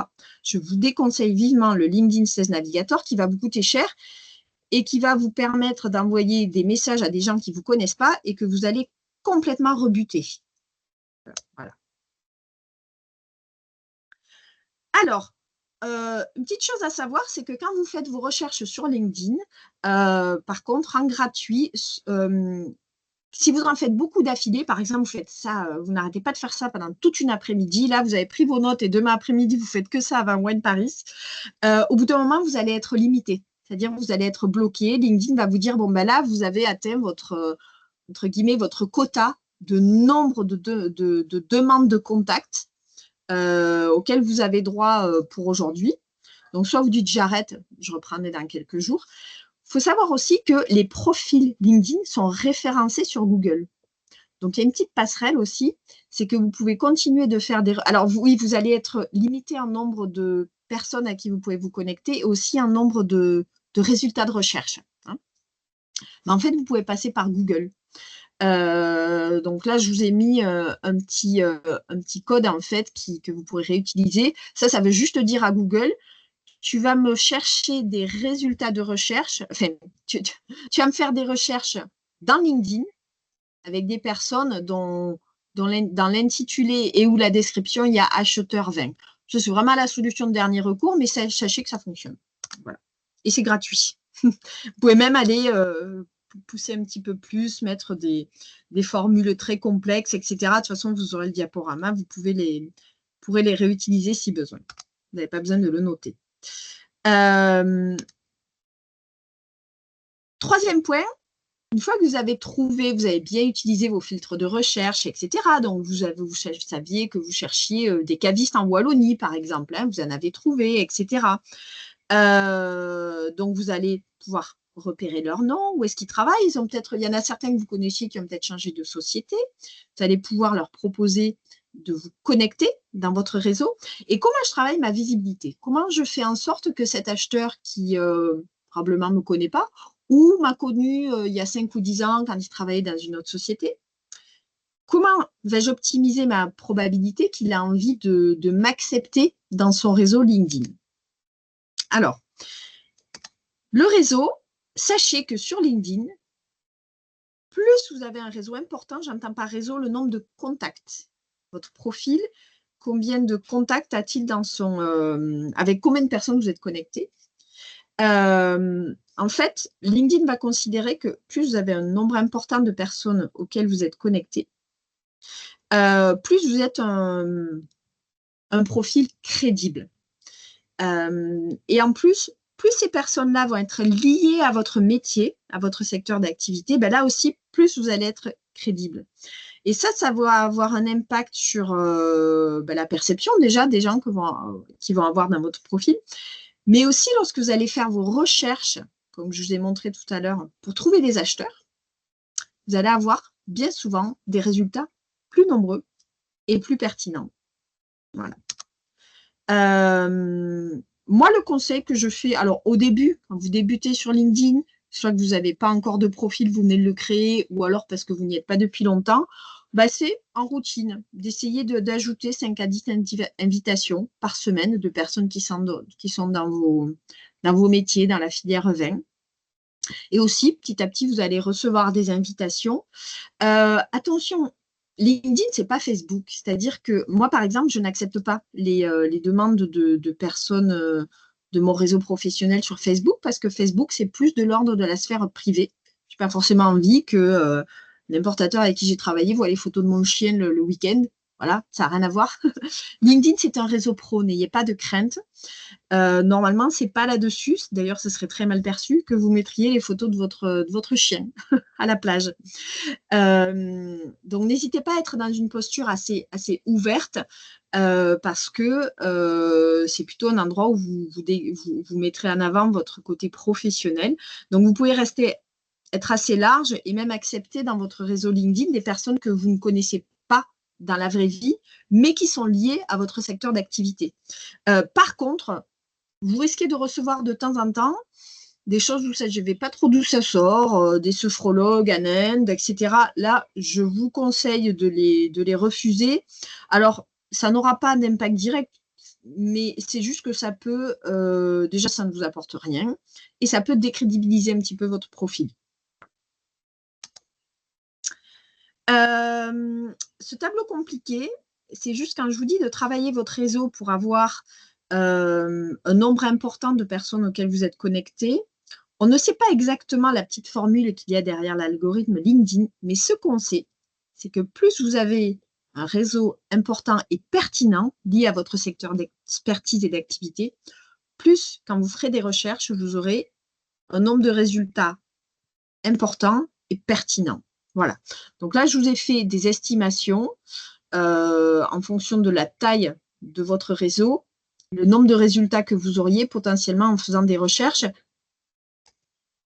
je vous déconseille vivement le LinkedIn Sales Navigator qui va vous coûter cher et qui va vous permettre d'envoyer des messages à des gens qui ne vous connaissent pas et que vous allez complètement rebuter. Voilà. Alors, une petite chose à savoir, c'est que quand vous faites vos recherches sur LinkedIn, par contre, en gratuit, si vous en faites beaucoup d'affilée, par exemple, vous faites ça, vous n'arrêtez pas de faire ça pendant toute une après-midi, là, vous avez pris vos notes et demain après-midi, vous faites que ça avant Wine Paris, au bout d'un moment, vous allez être limité. C'est-à-dire vous allez être bloqué. LinkedIn va vous dire, bon, ben là, vous avez atteint entre guillemets, votre quota de nombre de demandes de contact auxquelles vous avez droit pour aujourd'hui. Donc, soit vous dites, j'arrête, je reprendrai dans quelques jours. Il faut savoir aussi que les profils LinkedIn sont référencés sur Google. Donc, il y a une petite passerelle aussi, c'est que vous pouvez continuer de faire des… Alors, oui, vous allez être limité en nombre de personnes à qui vous pouvez vous connecter et aussi en nombre de résultats de recherche. Hein. Mais en fait, vous pouvez passer par Google. Donc là, je vous ai mis un petit code en fait que vous pourrez réutiliser. Ça veut juste dire à Google, tu vas me chercher des résultats de recherche, enfin, tu vas me faire des recherches dans LinkedIn avec des personnes dont dans l'intitulé et ou la description, il y a acheteur 20. Ça, c'est vraiment la solution de dernier recours, mais sachez que ça fonctionne. Voilà. Et c'est gratuit. Vous pouvez même aller pousser un petit peu plus, mettre des formules très complexes, etc. De toute façon, vous aurez le diaporama, vous pourrez les réutiliser si besoin. Vous n'avez pas besoin de le noter. Troisième point, une fois que vous avez trouvé, vous avez bien utilisé vos filtres de recherche, etc. Donc, vous saviez que vous cherchiez des cavistes en Wallonie, par exemple. Hein, vous en avez trouvé, etc. Donc, vous allez pouvoir repérer leur nom, où est-ce qu'ils travaillent. Il y en a certains que vous connaissiez qui ont peut-être changé de société. Vous allez pouvoir leur proposer de vous connecter dans votre réseau. Et comment je travaille ma visibilité? Comment je fais en sorte que cet acheteur qui probablement ne me connaît pas ou m'a connu il y a 5 ou 10 ans quand il travaillait dans une autre société, comment vais-je optimiser ma probabilité qu'il a envie de m'accepter dans son réseau LinkedIn? Alors, le réseau, sachez que sur LinkedIn, plus vous avez un réseau important, j'entends par réseau le nombre de contacts. Votre profil, combien de contacts a-t-il dans son… avec combien de personnes vous êtes connecté? En fait, LinkedIn va considérer que plus vous avez un nombre important de personnes auxquelles vous êtes connecté, plus vous êtes un profil crédible. Et en plus ces personnes-là vont être liées à votre métier, à votre secteur d'activité, ben là aussi, plus vous allez être crédible. Et ça va avoir un impact sur la perception déjà des gens qui vont avoir dans votre profil, mais aussi lorsque vous allez faire vos recherches, comme je vous ai montré tout à l'heure, pour trouver des acheteurs, vous allez avoir bien souvent des résultats plus nombreux et plus pertinents. Voilà. Moi, le conseil que je fais, alors au début, quand vous débutez sur LinkedIn, soit que vous n'avez pas encore de profil, vous venez de le créer, ou alors parce que vous n'y êtes pas depuis longtemps, c'est en routine d'essayer d'ajouter 5 à 10 invitations par semaine de personnes qui sont dans vos métiers, dans la filière vin. Et aussi, petit à petit, vous allez recevoir des invitations. Attention, LinkedIn, ce n'est pas Facebook. C'est-à-dire que moi, par exemple, je n'accepte pas les demandes de personnes de mon réseau professionnel sur Facebook parce que Facebook, c'est plus de l'ordre de la sphère privée. Je pas forcément envie que l'importateur avec qui j'ai travaillé voit les photos de mon chien le week-end. Voilà, ça n'a rien à voir. LinkedIn, c'est un réseau pro, n'ayez pas de crainte. Normalement, c'est pas là-dessus. D'ailleurs, ce serait très mal perçu que vous mettriez les photos de votre chien à la plage. Donc, n'hésitez pas à être dans une posture assez ouverte parce que c'est plutôt un endroit où vous mettrez en avant votre côté professionnel. Donc, vous pouvez être assez large et même accepter dans votre réseau LinkedIn des personnes que vous ne connaissez pas dans la vraie vie, mais qui sont liées à votre secteur d'activité. Par contre, vous risquez de recevoir de temps en temps des choses où je ne vais pas trop d'où ça sort, des sophrologues en Inde, etc. Là, je vous conseille de les refuser. Alors, ça n'aura pas d'impact direct, mais c'est juste que ça peut, déjà, ça ne vous apporte rien et ça peut décrédibiliser un petit peu votre profil. Ce tableau compliqué, c'est juste quand je vous dis de travailler votre réseau pour avoir un nombre important de personnes auxquelles vous êtes connectés. On ne sait pas exactement la petite formule qu'il y a derrière l'algorithme LinkedIn, mais ce qu'on sait, c'est que plus vous avez un réseau important et pertinent lié à votre secteur d'expertise et d'activité, plus quand vous ferez des recherches, vous aurez un nombre de résultats importants et pertinents. Voilà. Donc là, je vous ai fait des estimations en fonction de la taille de votre réseau, le nombre de résultats que vous auriez potentiellement en faisant des recherches.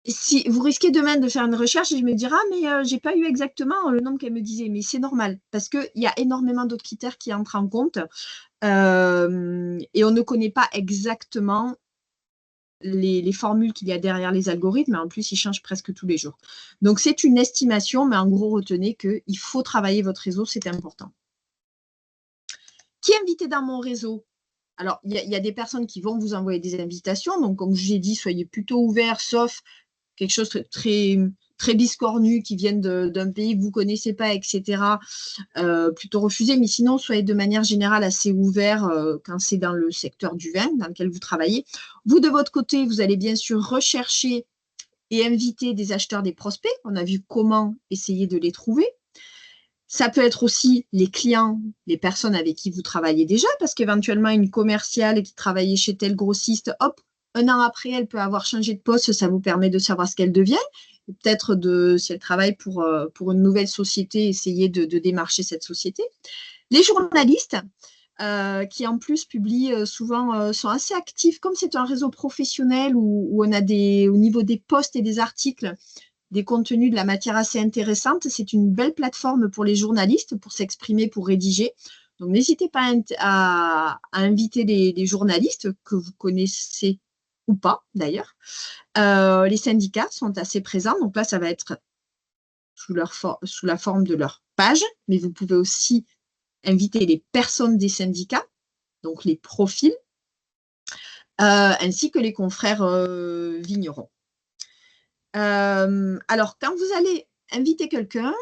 Si vous risquez demain de faire une recherche et je me dirai, ah, mais j'ai pas eu exactement le nombre qu'elle me disait, mais c'est normal parce qu'il y a énormément d'autres critères qui entrent en compte et on ne connaît pas exactement les formules qu'il y a derrière les algorithmes, en plus, ils changent presque tous les jours. Donc, c'est une estimation, mais en gros, retenez qu'il faut travailler votre réseau, c'est important. Qui est invité dans mon réseau? Alors, il y a des personnes qui vont vous envoyer des invitations. Donc, comme je l'ai dit, soyez plutôt ouverts, sauf quelque chose de très biscornu qui viennent d'un pays que vous ne connaissez pas, etc. Plutôt refusez. Mais sinon, soyez de manière générale assez ouverts quand c'est dans le secteur du vin dans lequel vous travaillez. Vous, de votre côté, vous allez bien sûr rechercher et inviter des acheteurs, des prospects. On a vu comment essayer de les trouver. Ça peut être aussi les clients, les personnes avec qui vous travaillez déjà, parce qu'éventuellement, une commerciale qui travaillait chez tel grossiste, hop, un an après, elle peut avoir changé de poste, ça vous permet de savoir ce qu'elle devient. Peut-être, si elle travaille pour une nouvelle société, essayer de démarcher cette société. Les journalistes, qui en plus publient souvent, sont assez actifs, comme c'est un réseau professionnel où on a au niveau des posts et des articles, des contenus, de la matière assez intéressante. C'est une belle plateforme pour les journalistes, pour s'exprimer, pour rédiger. Donc, n'hésitez pas à inviter les journalistes que vous connaissez ou pas, d'ailleurs. Les syndicats sont assez présents. Donc là, ça va être sous la forme de leur page, mais vous pouvez aussi inviter les personnes des syndicats, donc les profils, ainsi que les confrères vignerons. Alors, quand vous allez inviter quelqu'un,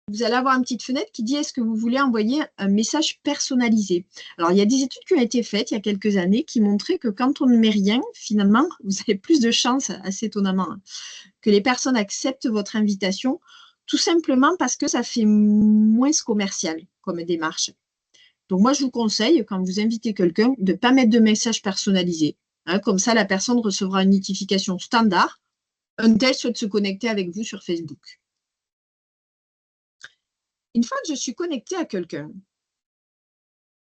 vous allez avoir une petite fenêtre qui dit est-ce que vous voulez envoyer un message personnalisé? Alors, il y a des études qui ont été faites il y a quelques années qui montraient que quand on ne met rien, finalement, vous avez plus de chances, assez étonnamment, que les personnes acceptent votre invitation, tout simplement parce que ça fait moins commercial comme démarche. Donc, moi, je vous conseille, quand vous invitez quelqu'un, de ne pas mettre de message personnalisé. Comme ça, la personne recevra une notification standard. Un tel souhaite se connecter avec vous sur Facebook. Une fois que je suis connectée à quelqu'un,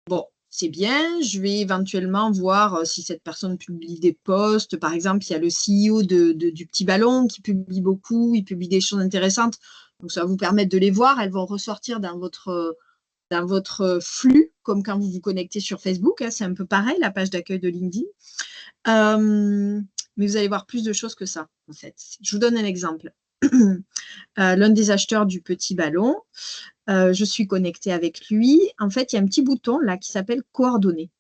bon, c'est bien, je vais éventuellement voir si cette personne publie des posts. Par exemple, il y a le CEO du Petit Ballon qui publie beaucoup, il publie des choses intéressantes. Donc, ça va vous permettre de les voir. Elles vont ressortir dans votre flux, comme quand vous vous connectez sur Facebook. C'est un peu pareil, la page d'accueil de LinkedIn. Mais vous allez voir plus de choses que ça, en fait. Je vous donne un exemple. L'un des acheteurs du Petit Ballon, je suis connectée avec lui. En fait, il y a un petit bouton là qui s'appelle coordonnées.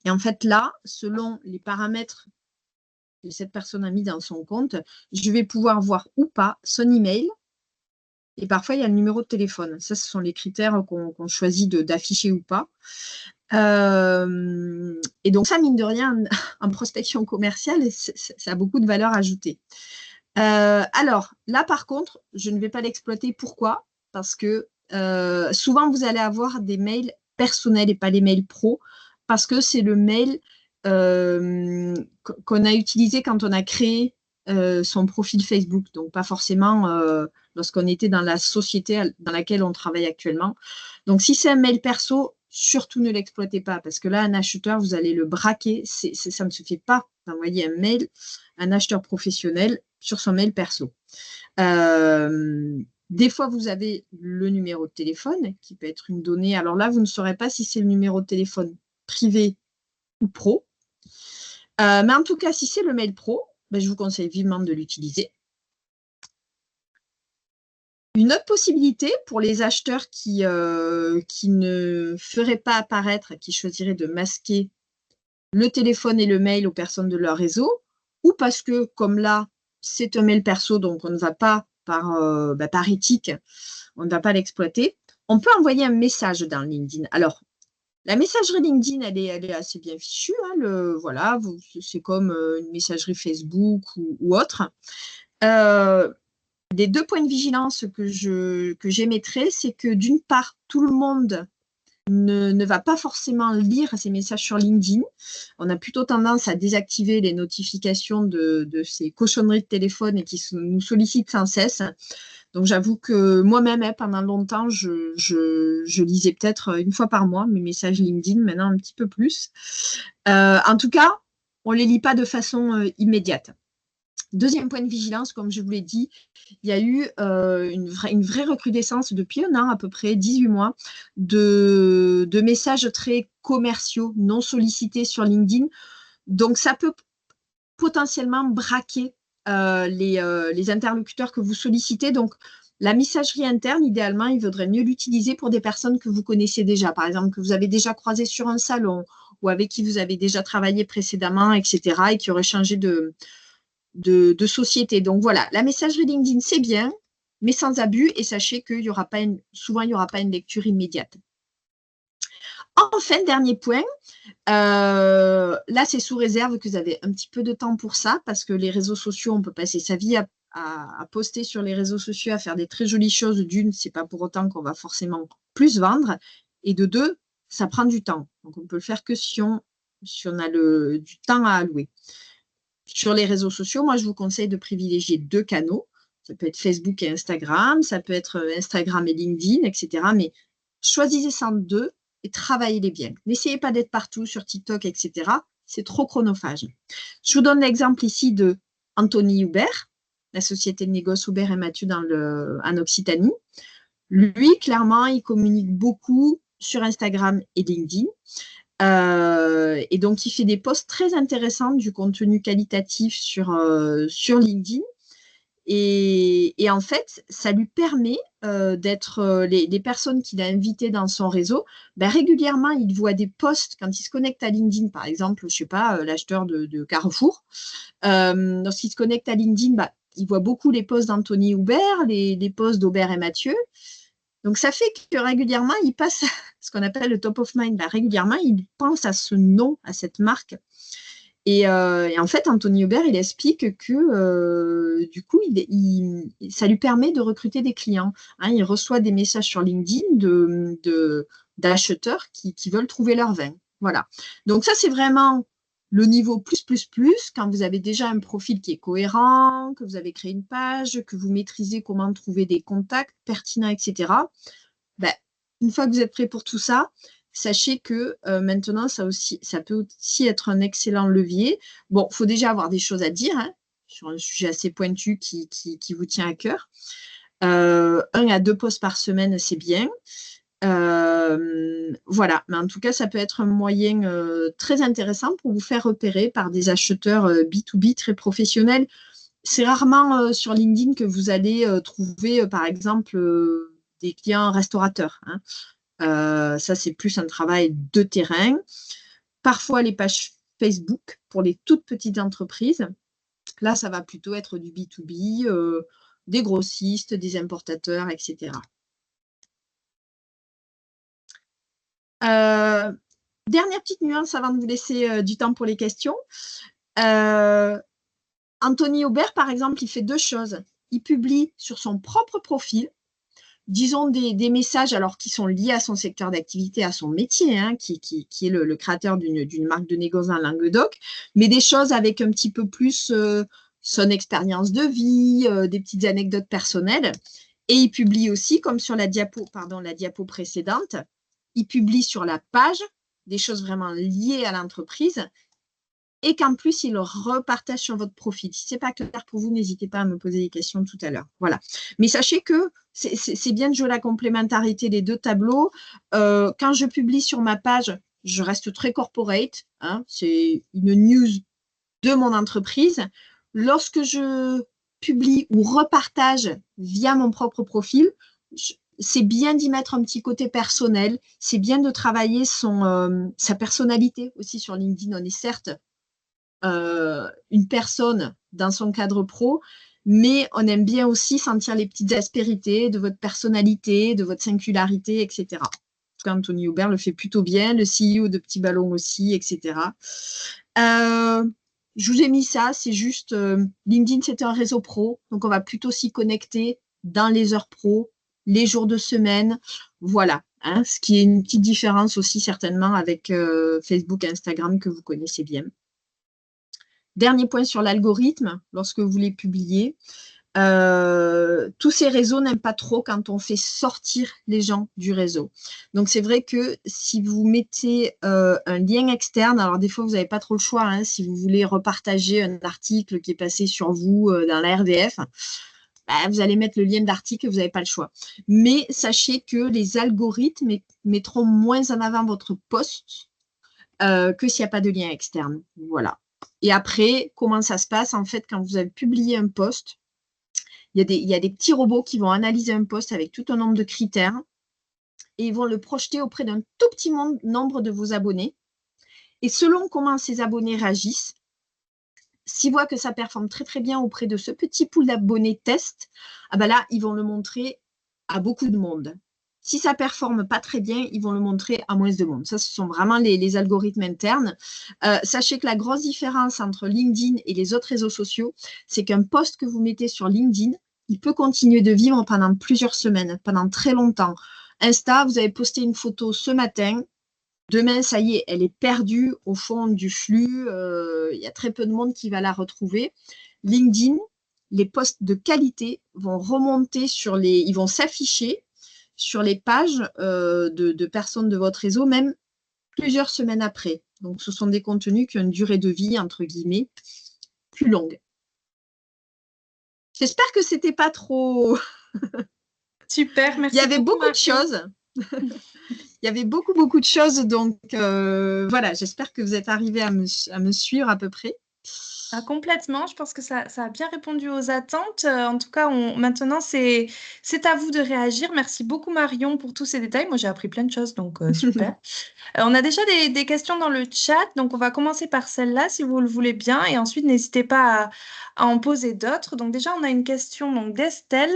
Et en fait, là, selon les paramètres que cette personne a mis dans son compte, je vais pouvoir voir ou pas son email. Et parfois, il y a le numéro de téléphone. Ça, ce sont les critères qu'on choisit d'afficher ou pas. Et donc, ça, mine de rien, en prospection commerciale, ça a beaucoup de valeur ajoutée. Alors, là, par contre, je ne vais pas l'exploiter. Pourquoi? Parce que souvent, vous allez avoir des mails personnels et pas les mails pro, parce que c'est le mail qu'on a utilisé quand on a créé son profil Facebook. Donc, pas forcément lorsqu'on était dans la société dans laquelle on travaille actuellement. Donc, si c'est un mail perso, surtout ne l'exploitez pas, parce que là, un acheteur, vous allez le braquer. Ça ne se fait pas d'envoyer un mail à un acheteur professionnel sur son mail perso. Des fois, vous avez le numéro de téléphone qui peut être une donnée. Alors là, vous ne saurez pas si c'est le numéro de téléphone privé ou pro. Mais en tout cas, si c'est le mail pro, ben, je vous conseille vivement de l'utiliser. Une autre possibilité pour les acheteurs qui ne feraient pas apparaître, qui choisiraient de masquer le téléphone et le mail aux personnes de leur réseau, ou parce que, comme là, c'est un mail perso, donc on ne va pas, par éthique, on ne va pas l'exploiter, on peut envoyer un message dans LinkedIn. Alors, la messagerie LinkedIn, elle est assez bien fichue. Hein, voilà, c'est comme une messagerie Facebook ou autre. Les 2 points de vigilance que j'émettrais, c'est que d'une part, tout le monde ne va pas forcément lire ces messages sur LinkedIn. On a plutôt tendance à désactiver les notifications de ces cochonneries de téléphone et qui nous sollicitent sans cesse. Donc j'avoue que moi-même, pendant longtemps, je lisais peut-être une fois par mois mes messages LinkedIn, maintenant un petit peu plus. En tout cas, on ne les lit pas de façon immédiate. Deuxième point de vigilance, comme je vous l'ai dit, il y a eu une vraie recrudescence depuis un an, à peu près 18 mois, de messages très commerciaux, non sollicités sur LinkedIn. Donc, ça peut potentiellement braquer les interlocuteurs que vous sollicitez. Donc, la messagerie interne, idéalement, il vaudrait mieux l'utiliser pour des personnes que vous connaissez déjà, par exemple, que vous avez déjà croisées sur un salon ou avec qui vous avez déjà travaillé précédemment, etc., et qui auraient changé de société. Donc voilà, la messagerie LinkedIn, c'est bien, mais sans abus, et sachez qu'il y aura pas souvent, il n'y aura pas une lecture immédiate. Enfin, dernier point, là, c'est sous réserve que vous avez un petit peu de temps pour ça, parce que les réseaux sociaux, on peut passer sa vie à poster sur les réseaux sociaux, à faire des très jolies choses. D'une, c'est pas pour autant qu'on va forcément plus vendre, et de deux, ça prend du temps. Donc, on peut le faire que si on a du temps à allouer. Sur les réseaux sociaux, moi, je vous conseille de privilégier 2 canaux. Ça peut être Facebook et Instagram, ça peut être Instagram et LinkedIn, etc. Mais choisissez-en 2 et travaillez-les bien. N'essayez pas d'être partout sur TikTok, etc. C'est trop chronophage. Je vous donne l'exemple ici de Anthony Hubert, la société de négoce Hubert et Mathieu en Occitanie. Lui, clairement, il communique beaucoup sur Instagram et LinkedIn. Et donc, il fait des posts très intéressants, du contenu qualitatif sur LinkedIn. Et en fait, ça lui permet d'être les personnes qu'il a invitées dans son réseau. Ben, régulièrement, il voit des posts quand il se connecte à LinkedIn, par exemple, je ne sais pas, l'acheteur de Carrefour. Lorsqu'il se connecte à LinkedIn, ben, il voit beaucoup les posts d'Anthony Hubert, les posts d'Aubert et Mathieu. Donc, ça fait que régulièrement, il passe ce qu'on appelle le top of mind. Là, régulièrement, il pense à ce nom, à cette marque. Et en fait, Anthony Hubert, il explique que du coup, ça lui permet de recruter des clients. Hein, il reçoit des messages sur LinkedIn d'acheteurs qui veulent trouver leur vin. Voilà. Donc, ça, c'est vraiment le niveau plus, quand vous avez déjà un profil qui est cohérent, que vous avez créé une page, que vous maîtrisez comment trouver des contacts pertinents, etc. Ben, une fois que vous êtes prêt pour tout ça, sachez que maintenant, ça peut aussi être un excellent levier. Bon, il faut déjà avoir des choses à dire hein, sur un sujet assez pointu qui vous tient à cœur. 1 à 2 posts par semaine, c'est bien. Voilà, mais en tout cas, ça peut être un moyen très intéressant pour vous faire repérer par des acheteurs B2B très professionnels. C'est rarement sur LinkedIn que vous allez trouver, par exemple, des clients restaurateurs. Hein. Ça, c'est plus un travail de terrain. Parfois, les pages Facebook pour les toutes petites entreprises. Là, ça va plutôt être du B2B, des grossistes, des importateurs, etc. Dernière petite nuance avant de vous laisser du temps pour les questions. Anthony Aubert, par exemple, il fait deux choses. Il publie sur son propre profil, disons des messages alors qui sont liés à son secteur d'activité, à son métier, hein, qui est le créateur d'une marque de négoce en Languedoc, mais des choses avec un petit peu plus son expérience de vie, des petites anecdotes personnelles. Et il publie aussi, comme sur la diapo précédente, il publie sur la page des choses vraiment liées à l'entreprise et qu'en plus, il le repartage sur votre profil. Si ce n'est pas clair pour vous, n'hésitez pas à me poser des questions tout à l'heure. Voilà. Mais sachez que c'est bien de jouer la complémentarité des deux tableaux. Quand je publie sur ma page, je reste très corporate. Hein, c'est une news de mon entreprise. Lorsque je publie ou repartage via mon propre profil, c'est bien d'y mettre un petit côté personnel. C'est bien de travailler sa personnalité aussi sur LinkedIn. On est certes une personne dans son cadre pro, mais on aime bien aussi sentir les petites aspérités de votre personnalité, de votre singularité, etc. En tout cas, Anthony Aubert le fait plutôt bien, le CEO de Petit Ballon aussi, etc. Je vous ai mis ça, c'est juste LinkedIn, c'est un réseau pro, donc on va plutôt s'y connecter dans les heures pro, les jours de semaine, voilà. Hein, ce qui est une petite différence aussi certainement avec Facebook et Instagram que vous connaissez bien. Dernier point sur l'algorithme, lorsque vous les publiez, tous ces réseaux n'aiment pas trop quand on fait sortir les gens du réseau. Donc, c'est vrai que si vous mettez un lien externe, alors des fois, vous n'avez pas trop le choix, hein, si vous voulez repartager un article qui est passé sur vous dans la RDF, vous allez mettre le lien d'article, vous n'avez pas le choix. Mais sachez que les algorithmes mettront moins en avant votre post que s'il n'y a pas de lien externe. Voilà. Et après, comment ça se passe? En fait, quand vous avez publié un post, il y a des petits robots qui vont analyser un post avec tout un nombre de critères et ils vont le projeter auprès d'un tout petit nombre de vos abonnés. Et selon comment ces abonnés réagissent, s'ils voient que ça performe très très bien auprès de ce petit pool d'abonnés test, là, ils vont le montrer à beaucoup de monde. Si ça ne performe pas très bien, ils vont le montrer à moins de monde. Ça, ce sont vraiment les algorithmes internes. Sachez que la grosse différence entre LinkedIn et les autres réseaux sociaux, c'est qu'un post que vous mettez sur LinkedIn, il peut continuer de vivre pendant plusieurs semaines, pendant très longtemps. Insta, vous avez posté une photo ce matin. Demain, ça y est, elle est perdue au fond du flux. Il y a très peu de monde qui va la retrouver. LinkedIn, les posts de qualité vont remonter ils vont s'afficher sur les pages de personnes de votre réseau, même plusieurs semaines après. Donc, ce sont des contenus qui ont une durée de vie, entre guillemets, plus longue. J'espère que ce n'était pas trop… Super, merci. Il y avait beaucoup de choses. Il y avait beaucoup, beaucoup de choses. Donc, voilà, j'espère que vous êtes arrivés à me suivre à peu près. Ah, complètement, je pense que ça a bien répondu aux attentes. En tout cas, maintenant, c'est à vous de réagir. Merci beaucoup, Marion, pour tous ces détails. Moi, j'ai appris plein de choses, donc super. On a déjà des questions dans le chat, donc on va commencer par celle-là, si vous le voulez bien, et ensuite, n'hésitez pas à en poser d'autres. Donc déjà, on a une question d'Estelle.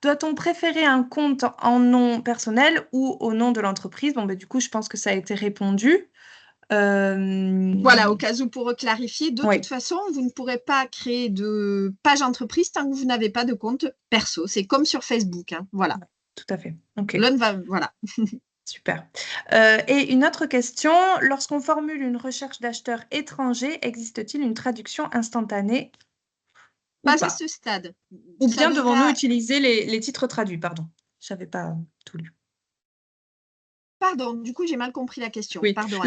Doit-on préférer un compte en nom personnel ou au nom de l'entreprise? Bon, du coup, je pense que ça a été répondu. Voilà, au cas où pour clarifier, de Oui. toute façon, vous ne pourrez pas créer de page entreprise tant que vous n'avez pas de compte perso. C'est comme sur Facebook. Hein. Voilà. Tout à fait. OK. Voilà. Super. Et une autre question, lorsqu'on formule une recherche d'acheteurs étrangers, existe-t-il une traduction instantanée ou Pas à pas? ce stade. Ou bien devons-nous utiliser les titres traduits? Pardon, je n'avais pas tout lu. Pardon, du coup, j'ai mal compris la question. Oui. Pardon.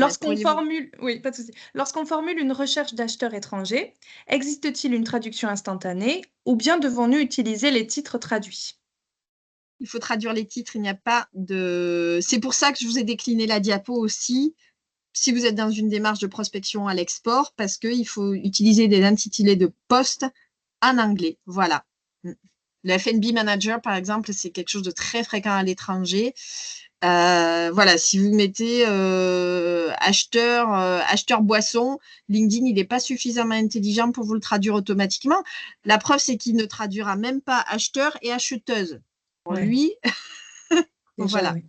Oui, pas de souci. Lorsqu'on formule une recherche d'acheteurs étrangers, existe-t-il une traduction instantanée ou bien devons-nous utiliser les titres traduits? Il faut traduire les titres. Il n'y a pas de… C'est pour ça que je vous ai décliné la diapo aussi. Si vous êtes dans une démarche de prospection à l'export, parce qu'il faut utiliser des intitulés de poste en anglais. Voilà. Le F&B manager, par exemple, c'est quelque chose de très fréquent à l'étranger. Voilà, si vous mettez acheteur boisson, LinkedIn, il n'est pas suffisamment intelligent pour vous le traduire automatiquement. La preuve, c'est qu'il ne traduira même pas acheteur et acheteuse. Pour lui, Déjà, voilà. oui.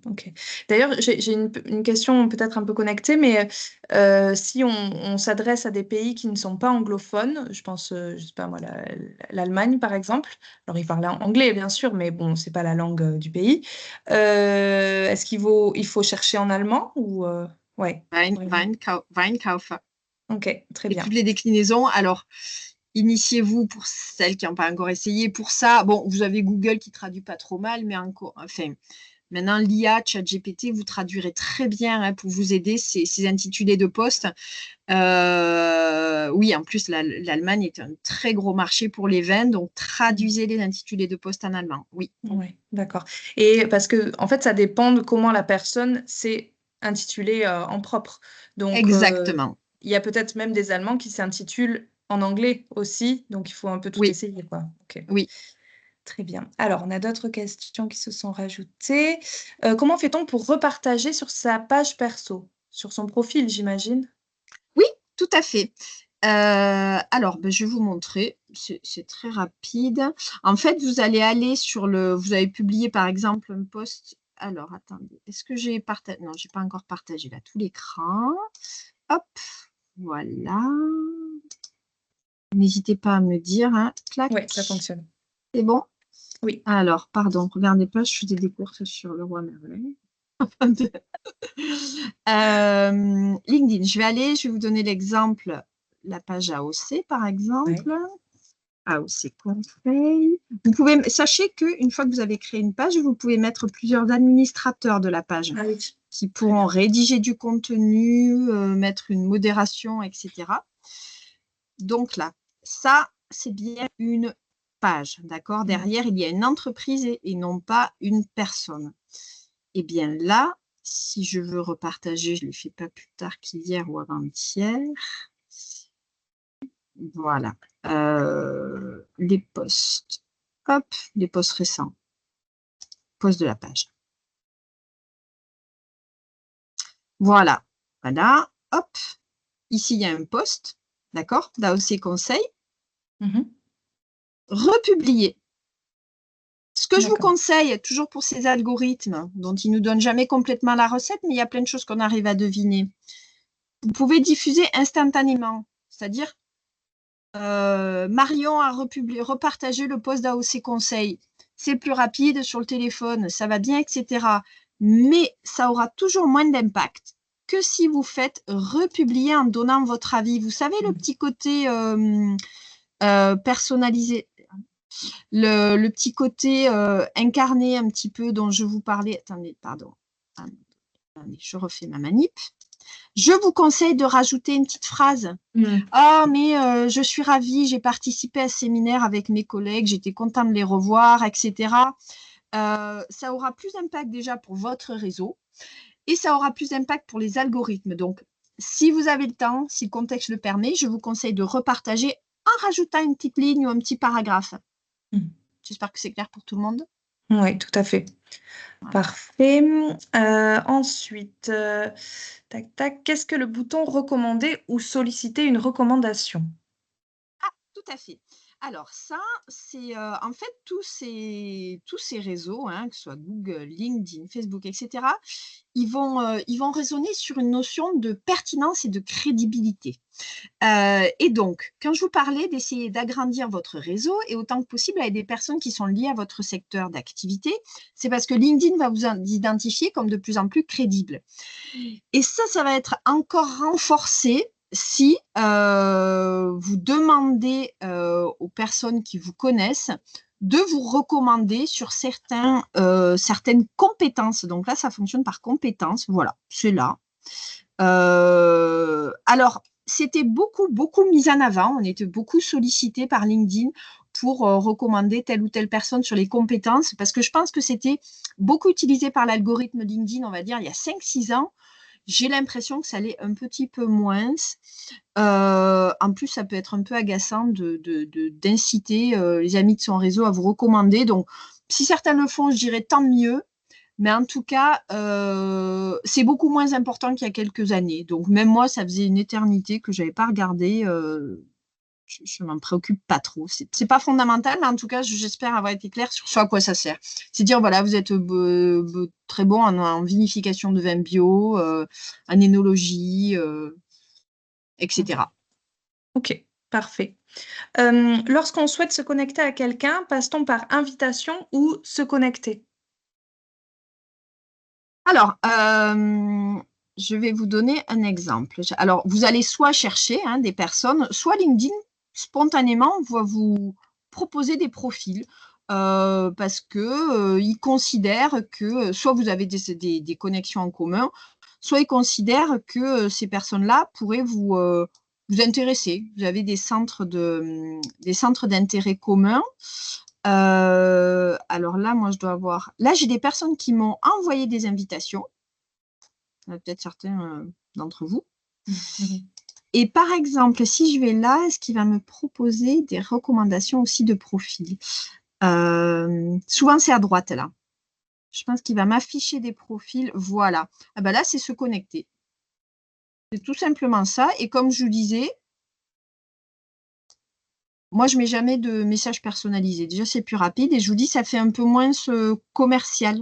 Ok. D'ailleurs, j'ai une question peut-être un peu connectée, mais si on s'adresse à des pays qui ne sont pas anglophones, je pense, je sais pas moi, l'Allemagne par exemple, alors ils parlent anglais bien sûr, mais bon, c'est pas la langue du pays. Est-ce il faut chercher en allemand ou ouais, vraiment. Weinkaufer. Ok, très Et bien. toutes les déclinaisons. Alors, initiez-vous pour celles qui n'ont pas encore essayé. Pour ça, bon, vous avez Google qui traduit pas trop mal, mais encore, enfin, maintenant, l'IA, ChatGPT, vous traduirez très bien hein, pour vous aider ces intitulés de poste. Oui, en plus, l'Allemagne est un très gros marché pour les vins, donc traduisez les intitulés de poste en allemand. Oui. Oui, d'accord. Et parce que, en fait, ça dépend de comment la personne s'est intitulée en propre. Donc, Exactement. il y a peut-être même des Allemands qui s'intitulent en anglais aussi. Donc, il faut un peu tout Oui, essayer, quoi. Ok, oui. très bien. Alors, on a d'autres questions qui se sont rajoutées. Comment fait-on pour repartager sur sa page perso? Sur son profil, j'imagine? Oui, tout à fait. Alors, ben, je vais vous montrer. C'est très rapide. En fait, vous allez aller sur le. Vous avez publié, par exemple, un post. Alors, attendez. Est-ce que j'ai partagé? Non, j'ai pas encore partagé là tout l'écran. Hop, voilà. N'hésitez pas à me dire. Hein. Clac. Oui, ça fonctionne. C'est bon? Oui. Alors, pardon, regardez pas, je faisais des courses sur le roi Merlin. LinkedIn, je vais vous donner l'exemple, la page AOC par Ouais. exemple. AOC Conseil. Sachez qu'une fois que vous avez créé une page, vous pouvez mettre plusieurs administrateurs de la page Ah oui, qui très pourront bien. rédiger du contenu, mettre une modération, etc. Donc là, ça, c'est bien une page, d'accord? Derrière, il y a une entreprise et non pas une personne. Et bien là, si je veux repartager, je ne l'ai fait pas plus tard qu'hier ou avant-hier. Voilà. Les posts. Hop, les posts récents. Post de la page. Voilà. Voilà. Hop. Ici, il y a un post. D'accord? D'AOC Conseil. Mhm. Republier. Ce que je vous D'accord. conseille, toujours pour ces algorithmes, dont ils ne nous donnent jamais complètement la recette, mais il y a plein de choses qu'on arrive à deviner. Vous pouvez diffuser instantanément. C'est-à-dire, Marion a repartagé le post d'AOC Conseil. C'est plus rapide sur le téléphone, ça va bien, etc. Mais ça aura toujours moins d'impact que si vous faites republier en donnant votre avis. Vous savez, le petit côté personnalisé, le petit côté incarné un petit peu dont je vous parlais. Attendez, pardon. Attendez, je refais ma manip. Je vous conseille de rajouter une petite phrase. Mm. Ah, mais je suis ravie, j'ai participé à ce séminaire avec mes collègues, j'étais contente de les revoir, etc. Ça aura plus d'impact déjà pour votre réseau et ça aura plus d'impact pour les algorithmes. Donc, si vous avez le temps, si le contexte le permet, je vous conseille de repartager en rajoutant une petite ligne ou un petit paragraphe. Mm. J'espère que c'est clair pour tout le monde. Oui, tout à fait. Voilà. Parfait. Ensuite, tac, tac, qu'est-ce que le bouton recommander ou solliciter une recommandation? Tout à fait. Alors ça, c'est en fait tous ces réseaux, hein, que ce soit Google, LinkedIn, Facebook, etc., ils vont raisonner sur une notion de pertinence et de crédibilité. Et donc, quand je vous parlais d'essayer d'agrandir votre réseau et autant que possible avec des personnes qui sont liées à votre secteur d'activité, c'est parce que LinkedIn va vous identifier comme de plus en plus crédible. Et ça va être encore renforcé si vous demandez aux personnes qui vous connaissent de vous recommander sur certaines compétences. Donc là, ça fonctionne par compétences. Voilà, c'est là. Alors, c'était beaucoup mis en avant. On était beaucoup sollicité par LinkedIn pour recommander telle ou telle personne sur les compétences parce que je pense que c'était beaucoup utilisé par l'algorithme LinkedIn, on va dire, il y a 5-6 ans. J'ai l'impression que ça l'est un petit peu moins. En plus, ça peut être un peu agaçant d'inciter les amis de son réseau à vous recommander. Donc, si certains le font, je dirais tant mieux. Mais en tout cas, c'est beaucoup moins important qu'il y a quelques années. Donc, même moi, ça faisait une éternité que je n'avais pas regardé. je m'en préoccupe pas trop. C'est pas fondamental, mais en tout cas, j'espère avoir été claire sur ce à quoi ça sert. C'est dire, voilà, vous êtes très bon en vinification de vin bio, en énologie, etc. Ok, parfait. Lorsqu'on souhaite se connecter à quelqu'un, passe-t-on par invitation ou se connecter? Alors, je vais vous donner un exemple. Alors, vous allez soit chercher des personnes, soit LinkedIn, spontanément, va vous proposer des profils parce que ils considèrent que soit vous avez des connexions en commun, soit ils considèrent que ces personnes-là pourraient vous intéresser. Vous avez des centres d'intérêt communs. Alors là, moi, je dois avoir. Là, j'ai des personnes qui m'ont envoyé des invitations. Peut-être certains d'entre vous. Et par exemple, si je vais là, est-ce qu'il va me proposer des recommandations aussi de profils? Souvent, c'est à droite, là. Je pense qu'il va m'afficher des profils. Voilà. Ah ben là, c'est se connecter. C'est tout simplement ça. Et comme je vous disais, moi, je ne mets jamais de messages personnalisés. Déjà, c'est plus rapide. Et je vous dis, ça fait un peu moins ce commercial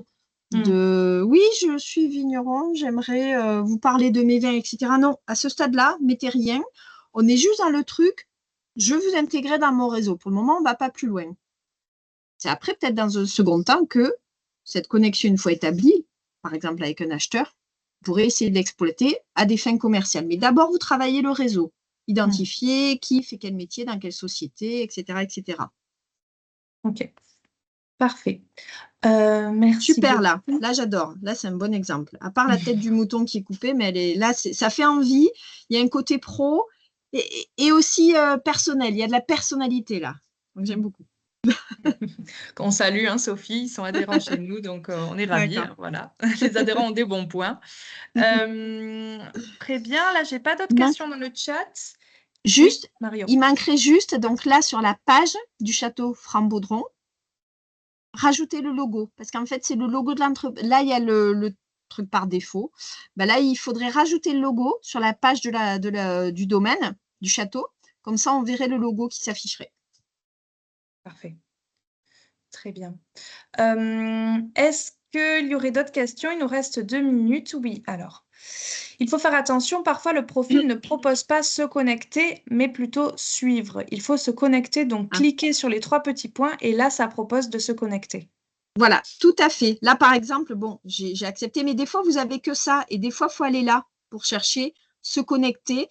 de oui, je suis vigneron, j'aimerais vous parler de mes vins, etc. Non, à ce stade-là, mettez rien. On est juste dans le truc, je vous intégrer dans mon réseau. Pour le moment, on ne va pas plus loin. C'est après, peut-être dans un second temps, que cette connexion, une fois établie, par exemple avec un acheteur, vous pourrez essayer de l'exploiter à des fins commerciales. Mais d'abord, vous travaillez le réseau. Identifier qui fait quel métier, dans quelle société, etc., etc. Ok, parfait. Merci Super beaucoup. là, là j'adore. Là c'est un bon exemple. À part la tête du mouton qui est coupée, mais elle est là, ça fait envie. Il y a un côté pro et aussi personnel. Il y a de la personnalité là. Donc j'aime beaucoup. On salue hein, Sophie, ils sont adhérents chez nous, donc on est ravis. D'accord. Hein, voilà, les adhérents ont des bons points. Très bien, là, j'ai pas d'autres Il manque questions dans le chat. Oui, juste, Marion. il manquerait juste, donc là sur la page du château Frambaudron, rajouter le logo. Parce qu'en fait, c'est le logo de l'entreprise. Là, il y a le truc par défaut. Ben là, il faudrait rajouter le logo sur la page du domaine, du château. Comme ça, on verrait le logo qui s'afficherait. Parfait. Très bien. Est-ce qu'il y aurait d'autres questions? Il nous reste 2 minutes. Oui, alors. Il faut faire attention, parfois le profil ne propose pas se connecter, mais plutôt suivre. Il faut se connecter, donc Ah. cliquer sur les 3 petits points et là, ça propose de se connecter. Voilà, tout à fait. Là, par exemple, bon, j'ai accepté, mais des fois, vous avez que ça. Et des fois, il faut aller là pour chercher, se connecter.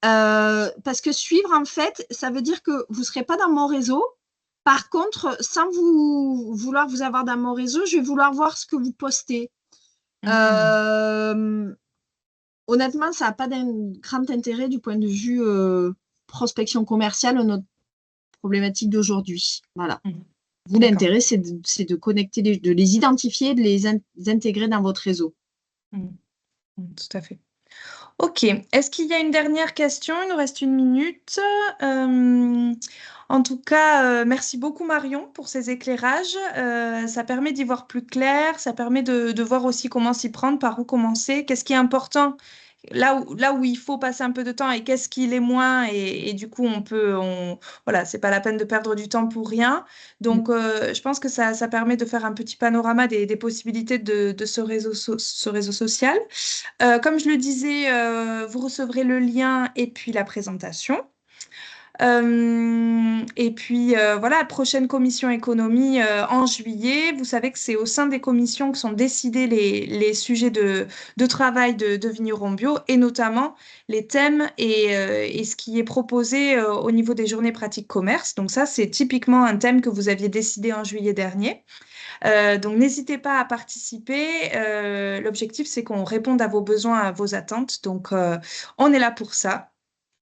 Parce que suivre, en fait, ça veut dire que vous ne serez pas dans mon réseau. Par contre, sans vouloir vous avoir dans mon réseau, je vais vouloir voir ce que vous postez. Euh, Honnêtement, ça n'a pas d'un grand intérêt du point de vue prospection commerciale, notre problématique d'aujourd'hui. Voilà. Vous, D'accord. l'intérêt, c'est de connecter, de les identifier, de les intégrer dans votre réseau. Tout à fait. Ok. Est-ce qu'il y a une dernière question? Il nous reste 1 minute. En tout cas, merci beaucoup Marion pour ces éclairages. Ça permet d'y voir plus clair. Ça permet de voir aussi comment s'y prendre, par où commencer, qu'est-ce qui est important. Là où il faut passer un peu de temps et qu'est-ce qui l'est moins et du coup voilà, c'est pas la peine de perdre du temps pour rien. Donc je pense que ça permet de faire un petit panorama des possibilités de ce réseau social. Comme je le disais, vous recevrez le lien et puis la présentation. Et puis voilà, prochaine commission économie en juillet. Vous savez que c'est au sein des commissions que sont décidés les sujets de travail de Vigneron Bio et notamment les thèmes et ce qui est proposé au niveau des journées pratiques commerce. Donc ça, c'est typiquement un thème que vous aviez décidé en juillet dernier. Donc n'hésitez pas à participer. L'objectif, c'est qu'on réponde à vos besoins, à vos attentes. Donc on est là pour ça.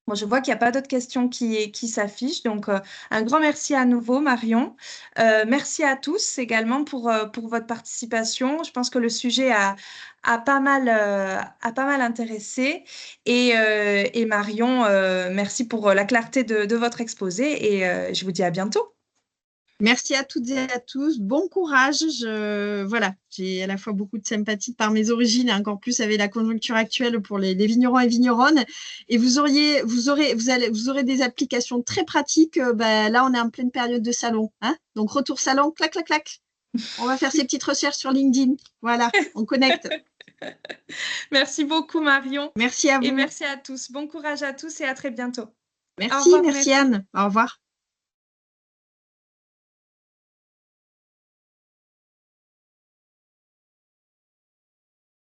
Moi, je vois qu'il n'y a pas d'autres questions qui s'affichent. Donc, un grand merci à nouveau, Marion. Merci à tous également pour votre participation. Je pense que le sujet a pas mal intéressé. Et Marion, merci pour la clarté de votre exposé et je vous dis à bientôt. Merci à toutes et à tous. Bon courage. Voilà, j'ai à la fois beaucoup de sympathie par mes origines et encore plus avec la conjoncture actuelle pour les vignerons et vigneronnes. Et vous aurez des applications très pratiques. Là, on est en pleine période de salon, hein. Donc, retour salon, clac, clac, clac. On va faire ces petites recherches sur LinkedIn. Voilà, on connecte. Merci beaucoup, Marion. Merci à Et vous. merci à tous. Bon courage à tous et à très bientôt. Au Merci, revoir, merci merci. Anne. Au revoir.